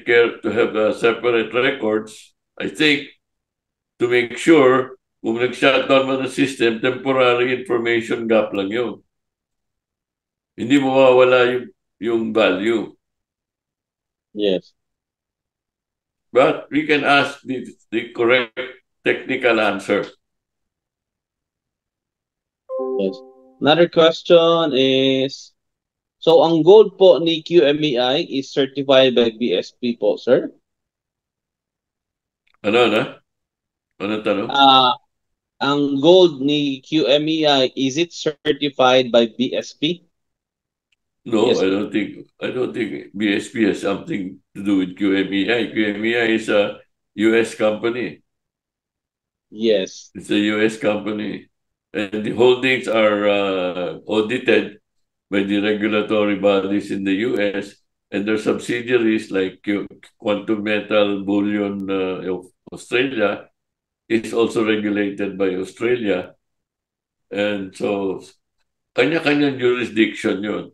care, to have separate records, I think, to make sure kung nag-shutdown man ang system, temporary information gap lang yun. Hindi mawawala yung value. Yes. But we can ask the correct technical answer. Yes. Another question is, so ang gold po ni QMEI is certified by BSP po, sir? Ano na? Ano tanong? Ang gold ni QMEI, is it certified by BSP? No, Yes. I don't think BSP has something to do with QMEI. QMEI is a US company. Yes. It's a US company. And the holdings are audited by the regulatory bodies in the US, and their subsidiaries like Quantum Metal Bullion of Australia is also regulated by Australia. And so, kanya-kanyang jurisdiction yun.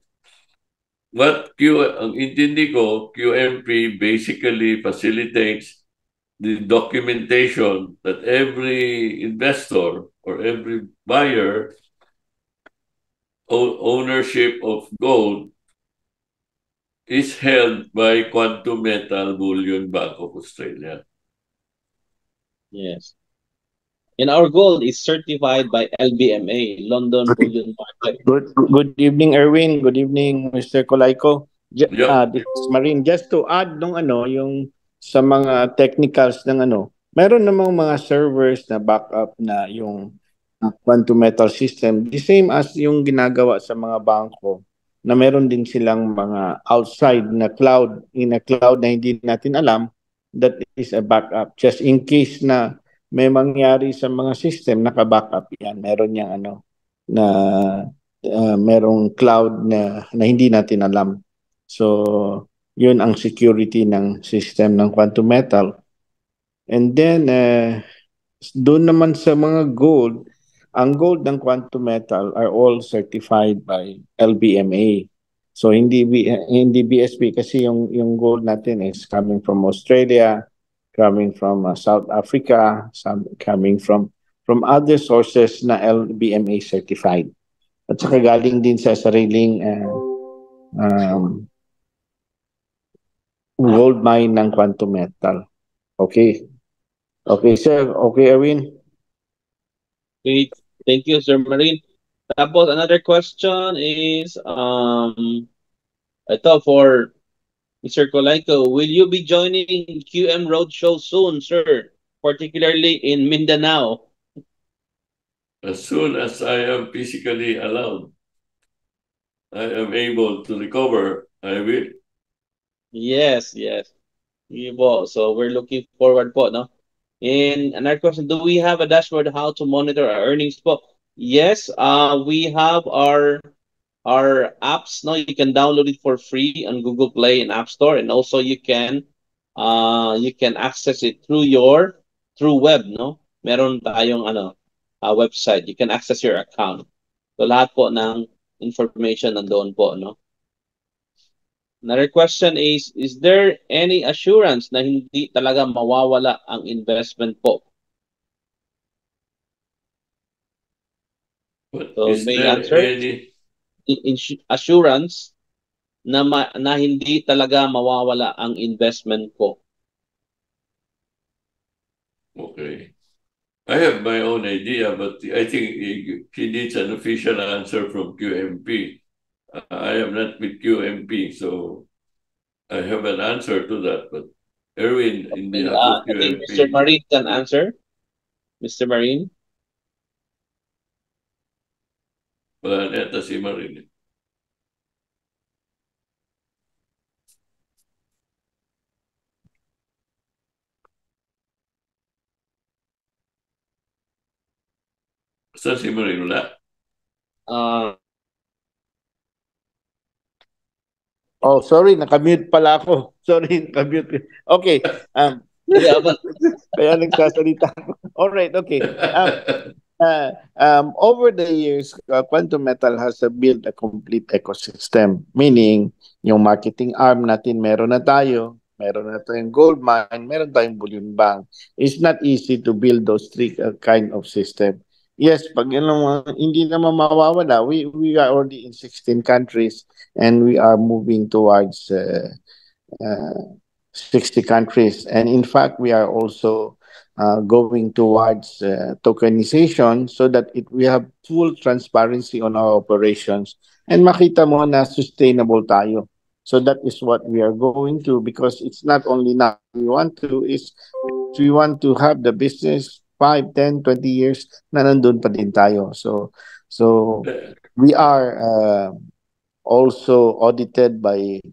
Ang intindi ko, QMP basically facilitates the documentation that every investor or every buyer ownership of gold is held by Quantum Metal Bullion Bank of Australia. Yes. And our gold is certified by LBMA, London Bullion Market. Good evening, Erwin. Good evening, Mr. Colaiko. Yeah. This is Marine. Just to add nung yung sa mga technicals ng meron namang mga servers na backup na yung quantum metal system. The same as yung ginagawa sa mga bangko na meron din silang mga outside na cloud, in a cloud na hindi natin alam, that is a backup. Just in case na may mangyari sa mga system, naka-backup yan. Meron yang na merong cloud na hindi natin alam. So, yun ang security ng system ng quantum metal. And then, doon naman sa mga gold, ang gold ng quantum metal are all certified by LBMA. So, hindi BSP kasi yung gold natin is coming from Australia, coming from South Africa, coming from other sources na LBMA certified. At saka galing din sa sariling gold mine ng quantum metal. Okay. Okay, sir. Okay, Erwin. Okay. Thank you, Sir Marine. Tapos, another question is, ito for Mr. Colaiko, will you be joining QM Roadshow soon, sir? Particularly in Mindanao? as soon as I am physically allowed, I am able to recover, I will. Yes, yes. Sige po. So we're looking forward po, no? And another question, do we have a dashboard how to monitor our earnings po? Yes, we have our apps, no? You can download it for free on Google Play and App Store, and also you can access it through web, no? Meron tayong website. You can access your account. So lahat po ng information nandoon po, no? Another question is there any assurance na hindi talaga mawawala ang investment po? But So is may there answer? any? Assurance na hindi talaga mawawala ang investment po. Okay. I have my own idea, but I think he needs an official answer from QMP. I am not with QMP, so I have an answer to that. But Erwin, in behalf of I think QMP, Mr. Marine can answer. Mr. Marine? wala neta si Marin. Saan si Marin? Wala? Oh, sorry, nakamute pala ako. Sorry, nakamute. Okay. Yeah, but Kaya nagsasalita ako. All right, okay. Over the years, Quantum Metal has built a complete ecosystem. Meaning, yung marketing arm natin, meron na tayong gold mine, meron tayong bullion bank. It's not easy to build those three kind of system. Yes, pag hindi naman mawawala, we are already in 16 countries and we are moving towards 60 countries. And in fact, we are also going towards tokenization so that we have full transparency on our operations and makita mo na sustainable tayo. So that is what we are going to, because it's not only now we want to have the business 5, 10, 20 years na nandun pa din tayo. So we are also audited by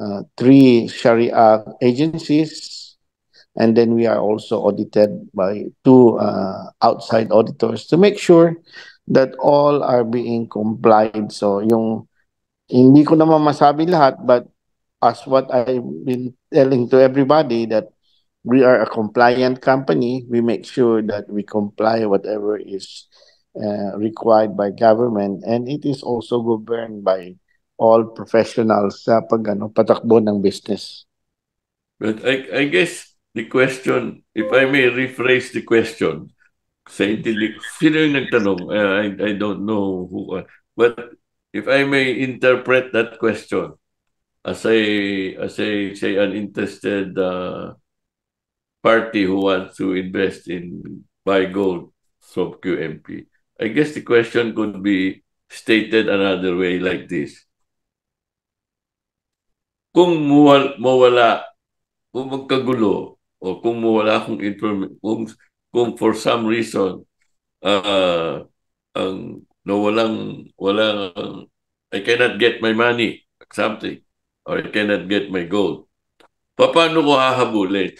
3 Sharia agencies, and then we are also audited by 2 outside auditors to make sure that all are being complied. So yung hindi ko naman masabi lahat, but as what I've been telling to everybody, that we are a compliant company. We make sure that we comply whatever is required by government, and it is also governed by all professionals sa patakbo ng business. But I guess the question, if I may rephrase the question, sino yung nagtanong? I don't know who, but if I may interpret that question as say an interested party who wants to invest in buy gold from QMP, I guess the question could be stated another way like this. Kung mawala, kung magkagulo, o kung mawala akong information, kung for some reason, walang, I cannot get my money, something, or I cannot get my gold, paano ko hahabulin?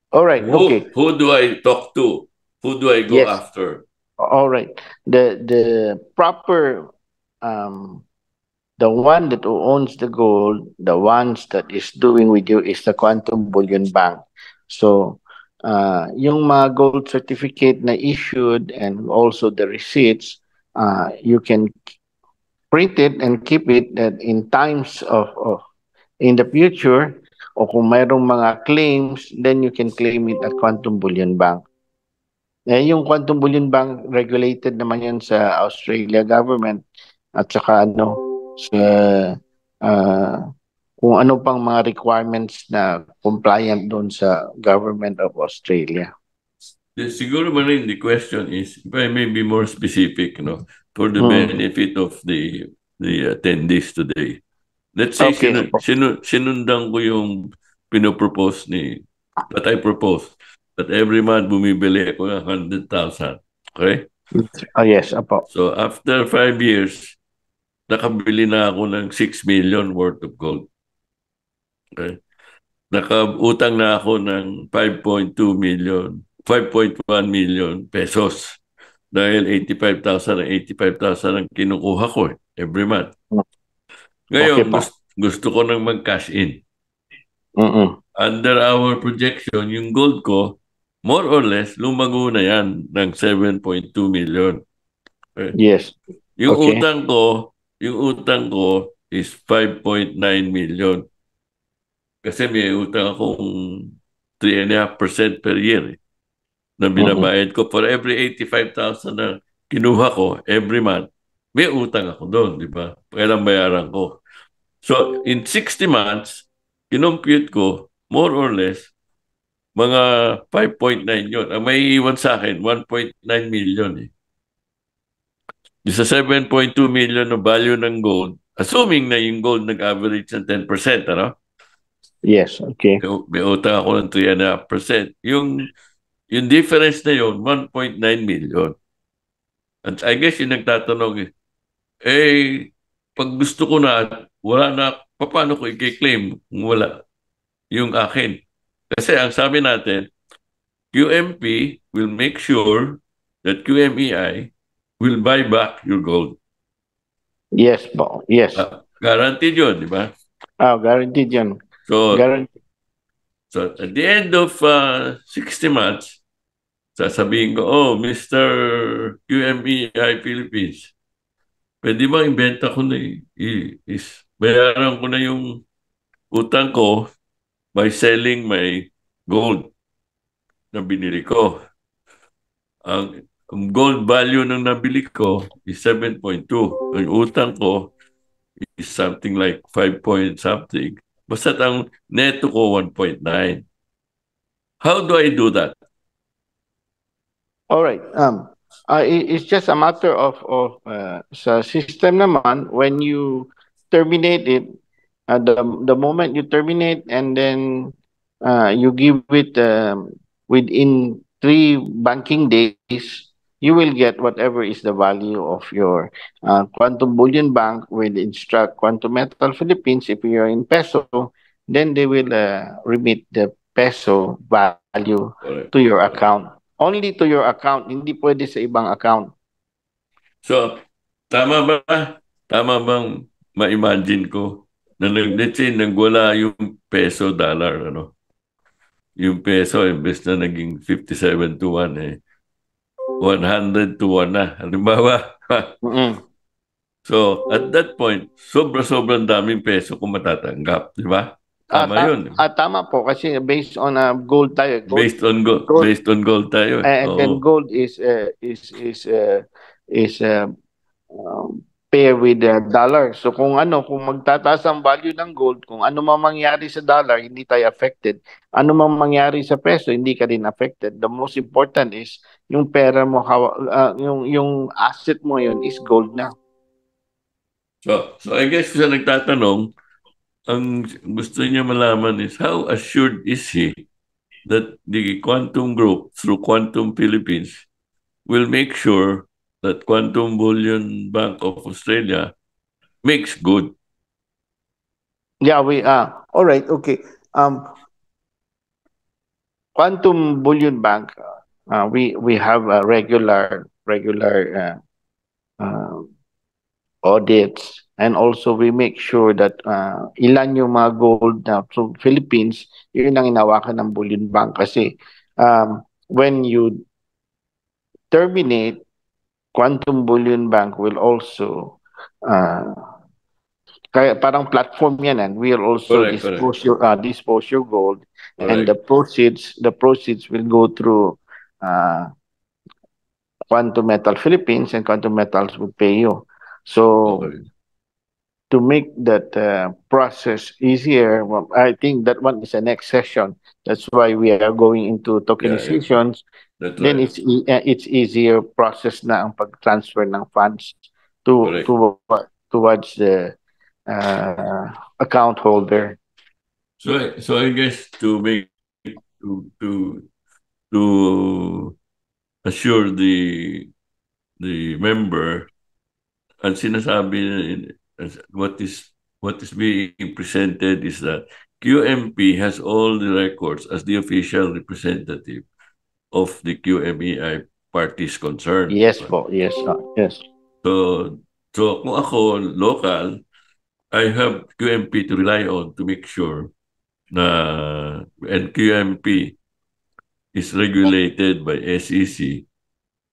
All right, okay. Who do I talk to? Who do I go after? All right. The proper the one that owns the gold, the ones that is doing with you is the Quantum Bullion Bank. So yung mga gold certificate na issued and also the receipts, you can print it and keep it that in times of in the future, o kung mayroong mga claims, then you can claim it at Quantum Bullion Bank. Yung Quantum Bullion Bank, regulated naman yan sa Australia government at saka sa kung ano pang mga requirements na compliant doon sa government of Australia. Siguro Marin, the question is, if I may be more specific, for the benefit of the attendees today. Let's say sinundan ko yung pinopropose that I propose, that every month bumibili ako ng 100,000. Okay? Yes, apo. So after 5 years, nakabili na ako ng 6 million worth of gold. Okay? Nakautang na ako ng 5.2 million, 5.1 million pesos. Dahil 85,000 ang 85,000 ang kinukuha ko every month. Ngayon, Okay, gusto ko nang mag-cash in. Mm-mm. Under our projection, yung gold ko, more or less, lumago na yan ng 7.2 million. Okay. Yes. Yung Okay. utang ko is 5.9 million. Kasi may utang akong 3.5% per year na binabayad ko. For every 85,000 na kinuha ko every month, may utang ako doon, di ba? Kailang bayaran ko. So, in 60 months, kinompute ko, more or less, mga 5.9 yun. Ang may iwan sa akin, 1.9 million eh. Yung sa 7.2 million na value ng gold, assuming na yung gold nag-average ng 10%, ano? Yes, okay. May utang ako ng 3.5%. Yung difference na yun, 1.9 million. At I guess yung nagtatanong pag gusto ko na, wala na, paano ko i-claim kung wala yung akin? Kasi ang sabi natin, QMP will make sure that QMEI will buy back your gold. Yes po. Yes. Guaranteed yun, di ba? Guaranteed yan. So, Guaranteed. so at the end of 60 months, sasabihin ko, Mr. QMEI Philippines, pwede bang ibenta ko na bayaran ko na yung utang ko by selling my gold na binili ko. Ang gold value ng nabili ko is 7.2. Ang utang ko is something like 5 point something. Basta ang neto ko 1.9. How do I do that? All right. It's just a matter of sa system naman, when you terminate it, the moment you terminate and then you give it within 3 banking days, you will get whatever is the value of your Quantum Bullion Bank will instruct Quantum Metal Philippines, if you're in peso, then they will remit the peso value to your account. Only to your account, hindi pwede sa ibang account. So, tama ba? Tama bang ma-imagine ko na let's say nagwala yung peso dollar, ano? Yung peso, imbes na naging 57 to 1 100 to 1 na. Halimbawa. So, at that point, sobrang daming peso kung matatanggap, di ba? Tama yun. Tama po, kasi based on gold tayo. Based on gold tayo. And then gold is pair with the dollar. So kung magtataas ang value ng gold, kung ano man mangyari sa dollar, hindi tayo affected. Ano man mangyari sa peso, hindi ka din affected. The most important is yung pera mo, yung asset mo yun is gold na. So I guess sa nagtatanong, ang gusto niya malaman is how assured is he that the Quantum Group through Quantum Philippines will make sure that Quantum Bullion Bank of Australia makes good. Yeah, we are. All right, okay. Quantum Bullion Bank, we have a regular audits, and also we make sure that ilan yung mga gold na from Philippines, yun ang inawakan ng Bullion Bank. Kasi when you terminate, Quantum Bullion Bank will also kaya parang platform yan, and we'll also dispose your gold. Correct. And the proceeds will go through Quantum Metal Philippines, and Quantum Metals will pay you. So to make that process easier, I think that one is the next session. That's why we are going into tokenizations. Yeah. Then right. It's easier process na ang pag-transfer ng funds towards the account holder. So I guess to assure the member, ang sinasabi, what is being presented is that QMP has all the records as the official representative of the QMEI parties concerned. Yes po, yes. Yes. So kung ako, local, I have QMP to rely on to make sure na, and QMP is regulated by SEC,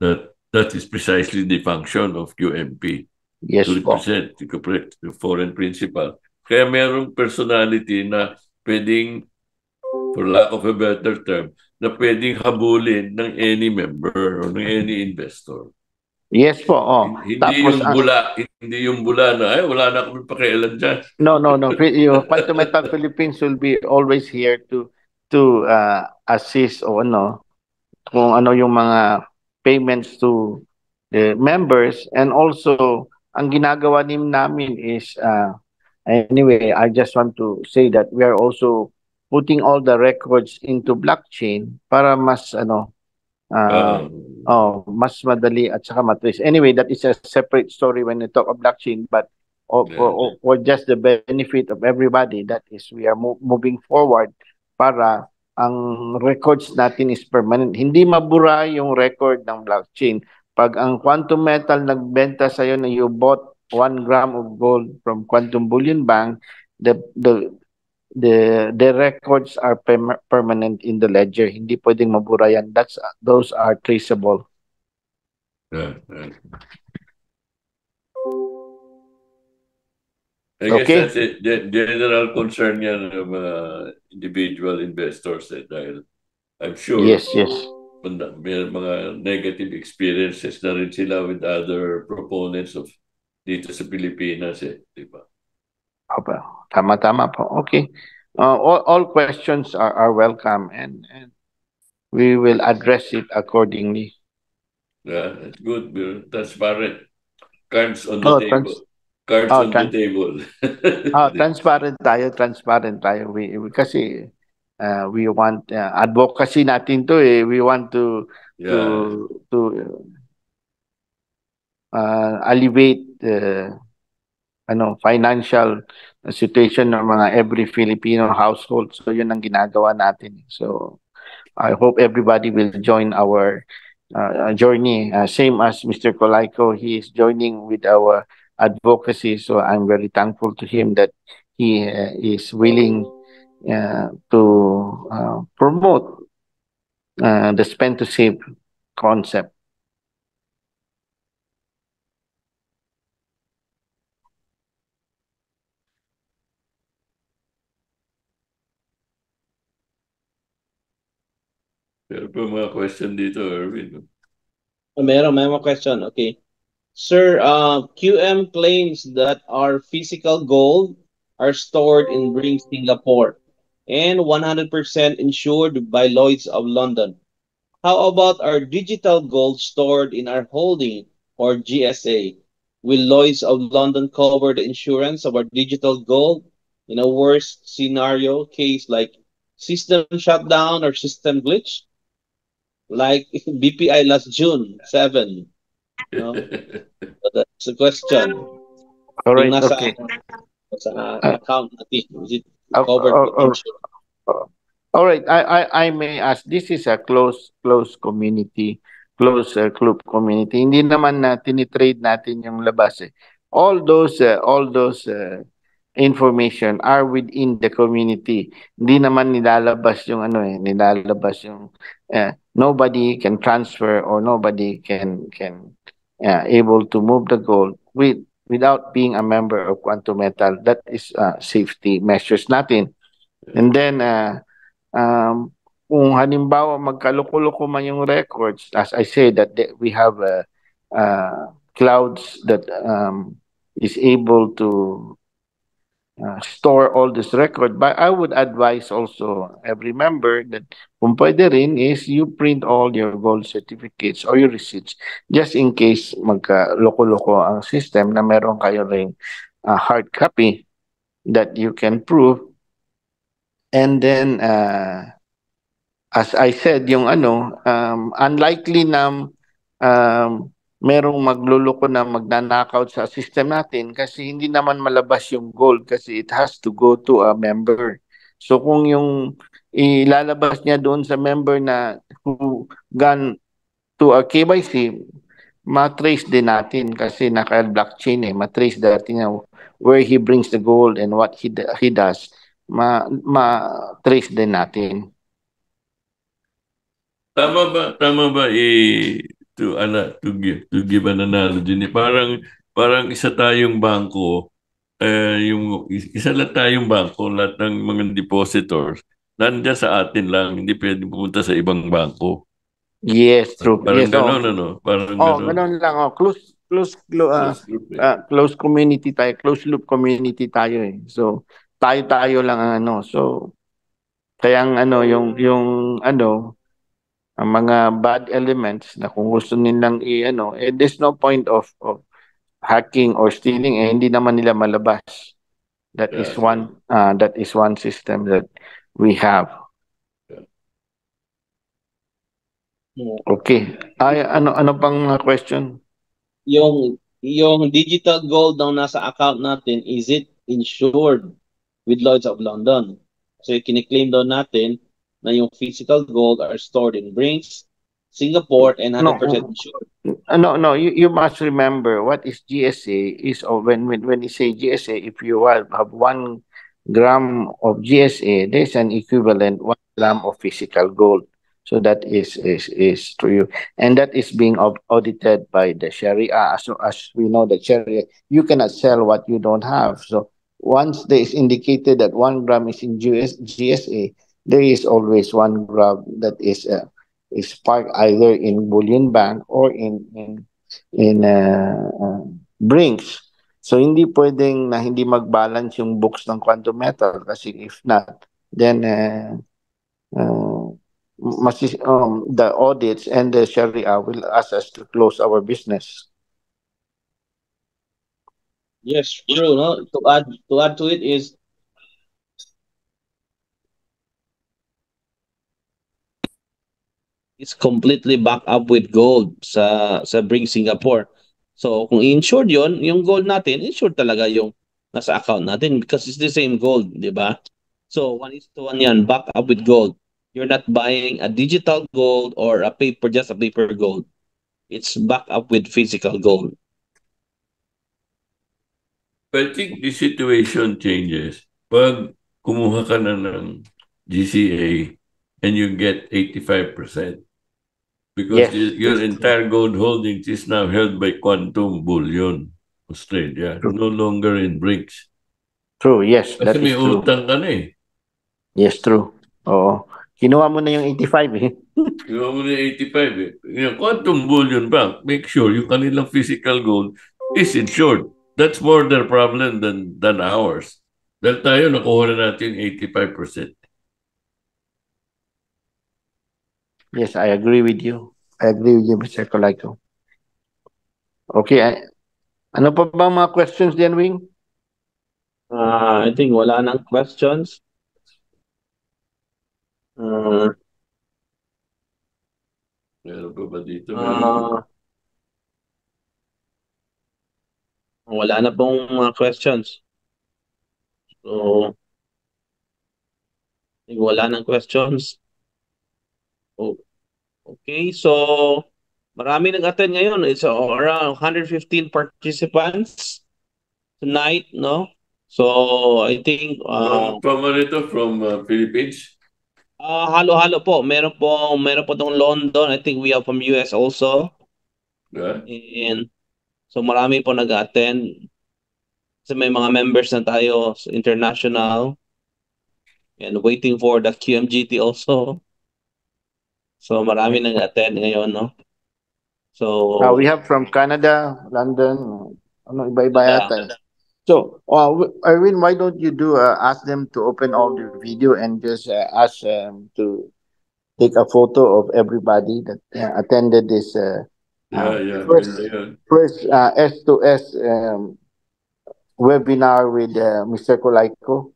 that is precisely the function of QMP. Yes to po. represent the foreign principal. Kaya merong personality na pwedeng, for lack of a better term, na pwedeng habulin ng any member or ng any investor. Yes po. Hindi yung bula na, wala na kami pakialam dyan. No. Quantum Metal Philippines will be always here to assist o kung ano yung mga payments to the members, and also ang ginagawa namin is anyway, I just want to say that we are also putting all the records into blockchain para mas mas madali at saka matrace. Anyway, that is a separate story when we talk of blockchain, but for just the benefit of everybody, that is, we are moving forward para ang records natin is permanent. Hindi mabura yung record ng blockchain. Pag ang Quantum Metal nagbenta sa'yo na you bought 1 gram of gold from Quantum Bullion Bank, the records are permanent in the ledger. Hindi pwedeng mabura yan. Those are traceable. I guess that's it. The general concern yan ng mga individual investors dahil I'm sure yes may mga negative experiences na rin sila with other proponents of dito sa Pilipinas di ba? Tama po. Okay. All questions are welcome, and we will address it accordingly. Yeah, that's good. We're transparent. Cards on the table. The table. Transparent tayo. We kasi we want advocacy natin to we want to alleviate financial situation ng mga every Filipino household. So yun ang ginagawa natin. So I hope everybody will join our journey. Same as Mr. Colaiko, he is joining with our advocacy. So I'm very thankful to him that he is willing to promote the spend to save concept. Pero pa mga question dito, Erwin. Meron mga question. Okay. Sir, QM claims that our physical gold are stored in Ring, Singapore, and 100% insured by Lloyd's of London. How about our digital gold stored in our holding or GSA? Will Lloyd's of London cover the insurance of our digital gold in a worst scenario case like system shutdown or system glitch? Like BPI last June 7. So that's the question. All right, okay. Sa account natin, is it covered with insurance? All right, I may ask, this is a close community, close club community. Hindi naman na tinitrade natin yung labas All those information are within the community. Hindi naman nilalabas yung nobody can transfer or nobody can able to move the gold without being a member of Quantum Metal. That is safety measures natin. And then kung halimbawa magkaloko-loko man yung records, as I say that we have clouds that is able to store all this record. But I would advise also every member that kung pwede rin is you print all your gold certificates or your receipts just in case magka-loko-loko ang system na meron kayo ring hard copy that you can prove. And then as I said, yung unlikely na merong magluloko na magnanakaw sa system natin kasi hindi naman malabas yung gold kasi it has to go to a member. So kung yung ilalabas niya doon sa member na who gone to a KYC, matrace din natin kasi naka-blockchain matrace natin where he brings the gold and what he does, ma-trace din natin. Tama ba to give an analogy ni parang isa tayong bangko, yung isa lang tayong bangko, lahat ng mga depositors nandiyan sa atin lang, hindi pwedeng pumunta sa ibang bangko. Yes, true. Parang yes, gano'n, ano? Parang gano'n. Gano'n lang. Close community tayo. Close loop community tayo So, tayo lang ang So, kaya yung ang mga bad elements na kung gusto nilang there's no point of hacking or stealing hindi naman nila malabas. That is one system that we have. Okay. Ano pang question? Yung digital gold na nasa account natin, is it insured with Lloyd's of London? So kiniklaim daw natin na yung physical gold are stored in Brinks, Singapore, and 100% insured. No. You must remember what is GSA is when you say GSA, if you have 1 gram of GSA, there's an equivalent 1 gram of physical gold. So that is true, and that is being audited by the Sharia. So as we know, the Sharia, you cannot sell what you don't have. So once there is indicated that 1 gram is in GSA, there is always 1 gram that is parked either in bullion bank or in Brinks. So hindi pwedeng na hindi mag-balance yung books ng Quantum Metal kasi if not, then the audits and the Sharia will ask us to close our business. Yes, true. No, to add to it is it's completely backed up with gold sa Bring Singapore. So kung insured yon, yung gold natin, insured talaga yung nasa account natin because it's the same gold, di ba? So 1:1 yan, backed up with gold. You're not buying a digital gold or just a paper gold. It's backed up with physical gold. I think the situation changes pag kumuha ka na ng GCA and you get 85%. Because your entire gold holdings is now held by Quantum Bullion, Australia, no longer in Brinks. True, yes. Kasi may utang ka na Yes, true. Oo. Kinuha mo na yung 85 Kinuha mo na yung 85 Yung Quantum Bullion Bank, make sure yung kanilang physical gold is insured. That's more their problem than ours. Dahil tayo, nakuha na natin 85%. Yes, I agree with you. Mr. Colaito. Okay. Ano pa ba mga questions diyan, Wing? I think wala nang questions. Meron pa ba dito? Wala na pong mga questions. So, I think wala nang questions. Oh, okay, so marami nag-attend ngayon. It's around 115 participants tonight, no? So, I think from Philippines? Halo-halo po. Meron po tong London. I think we have from US also. Yeah. And so marami po nag-attend. Kasi may mga members na tayo international. And waiting for the QMGT also. So marami nag-attend ngayon, no? So we have from Canada, London, iba-iba yata. So, Erwin, why don't you ask them to open all the video and just ask to take a photo of everybody that attended this first S2S webinar with Mr. Colaito.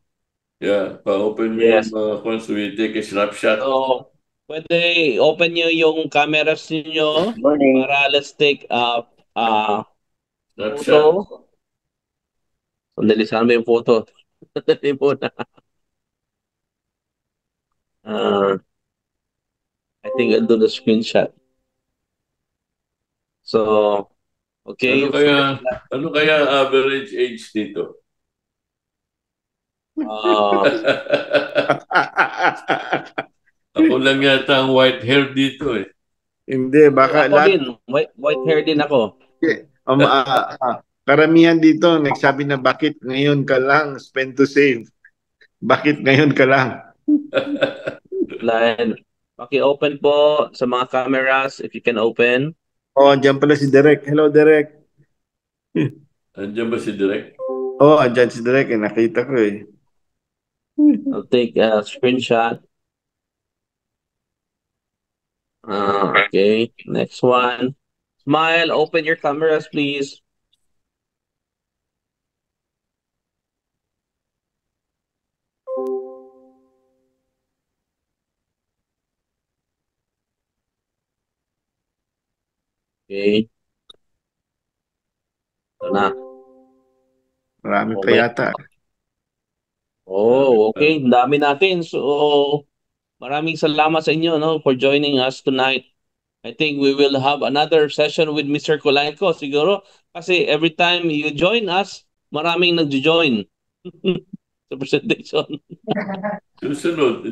Yeah, pa-open mo yung once we take a snapshot. So, pwede open nyo yung cameras niyo Morning. para let's take Snapshot. photo. Sandali, saan ba yung photo? Sandali muna. I think I'll do the screenshot. So, okay. Ano kaya average age dito? Ako lang yata ang white hair dito eh. Hindi, baka ako din. White hair din ako. Karamihan dito nagsabi na bakit ngayon ka lang spend to save. Bakit ngayon ka lang? Paki-open po sa mga cameras if you can open. Oh, andyan pala si Derek. Hello, Derek. Andiyan ba si Direk? Oh, andyan si Derek. Nakita ko eh. I'll take a screenshot. Okay, next one. Smile, open your cameras, please. Okay. Ito na. Marami pa Okay. yata. Oh, okay. Ang dami natin. So, maraming salamat sa inyo, no, for joining us tonight. I think we will have another session with Mr. Colanco siguro kasi every time you join us, maraming nagjo-join sa presentation. Susunod,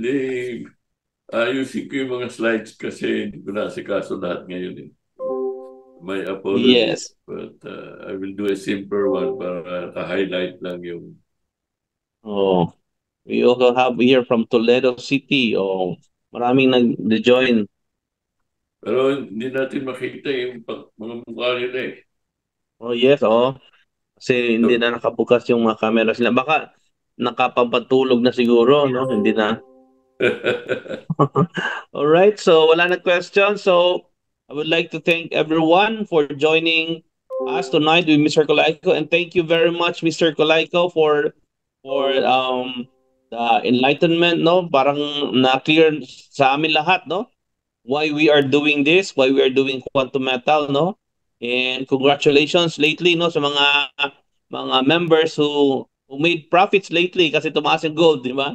ayusin ko yung mga slides kasi hindi ko nasikaso lahat ngayon eh. My apologies. Yes. But I will do a simpler one para highlight lang yung... Oh, we also have here from Toledo City. Oh, maraming nag-join. Pero hindi natin makita yung mga mukha nila eh. Oh, yes, oh. Kasi hindi na nakabukas yung mga camera sila. Baka nakapapatulog na siguro, no? Hindi na. All right, so wala na question. So I would like to thank everyone for joining us tonight with Mr. Colaiko, and thank you very much, Mr. Colaiko, for the enlightenment, no? Parang na-clear sa amin lahat, no? Why we are doing this, why we are doing quantum metal, no? And congratulations lately, no, sa mga members who made profits lately kasi tumaas yung gold, di ba?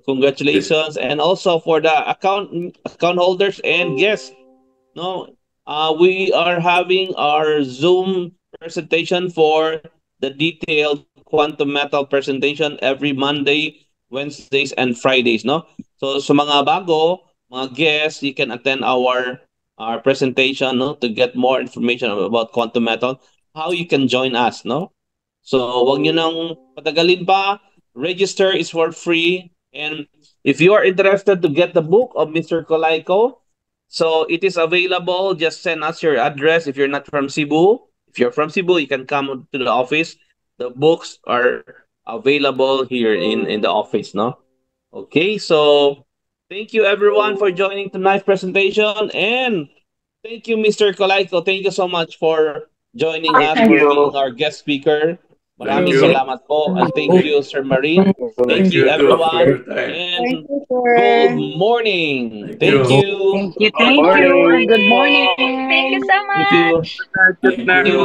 Congratulations, and also for the account holders and guests. No, we are having our Zoom presentation for the detailed quantum metal presentation every Monday, Wednesdays, and Fridays. No, so sa mga bago, mga guests, you can attend our presentation, no, to get more information about quantum metal, how you can join us, no. So wag nyo nang patagalin pa. Register is for free. And if you are interested to get the book of Mr. Colaiko, so it is available. Just send us your address if you're not from Cebu. If you're from Cebu, you can come to the office. The books are available here in the office, no? Okay, so thank you everyone for joining tonight's presentation. And thank you, Mr. Colaiko. Thank you so much for joining us, for being our guest speaker. Maraming salamat po. And thank you, Sir Marine. Thank you, everyone. And good morning. Thank you. Thank you. Thank you. Good morning. Thank you so much. Thank you. Thank you.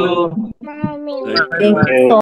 Thank you.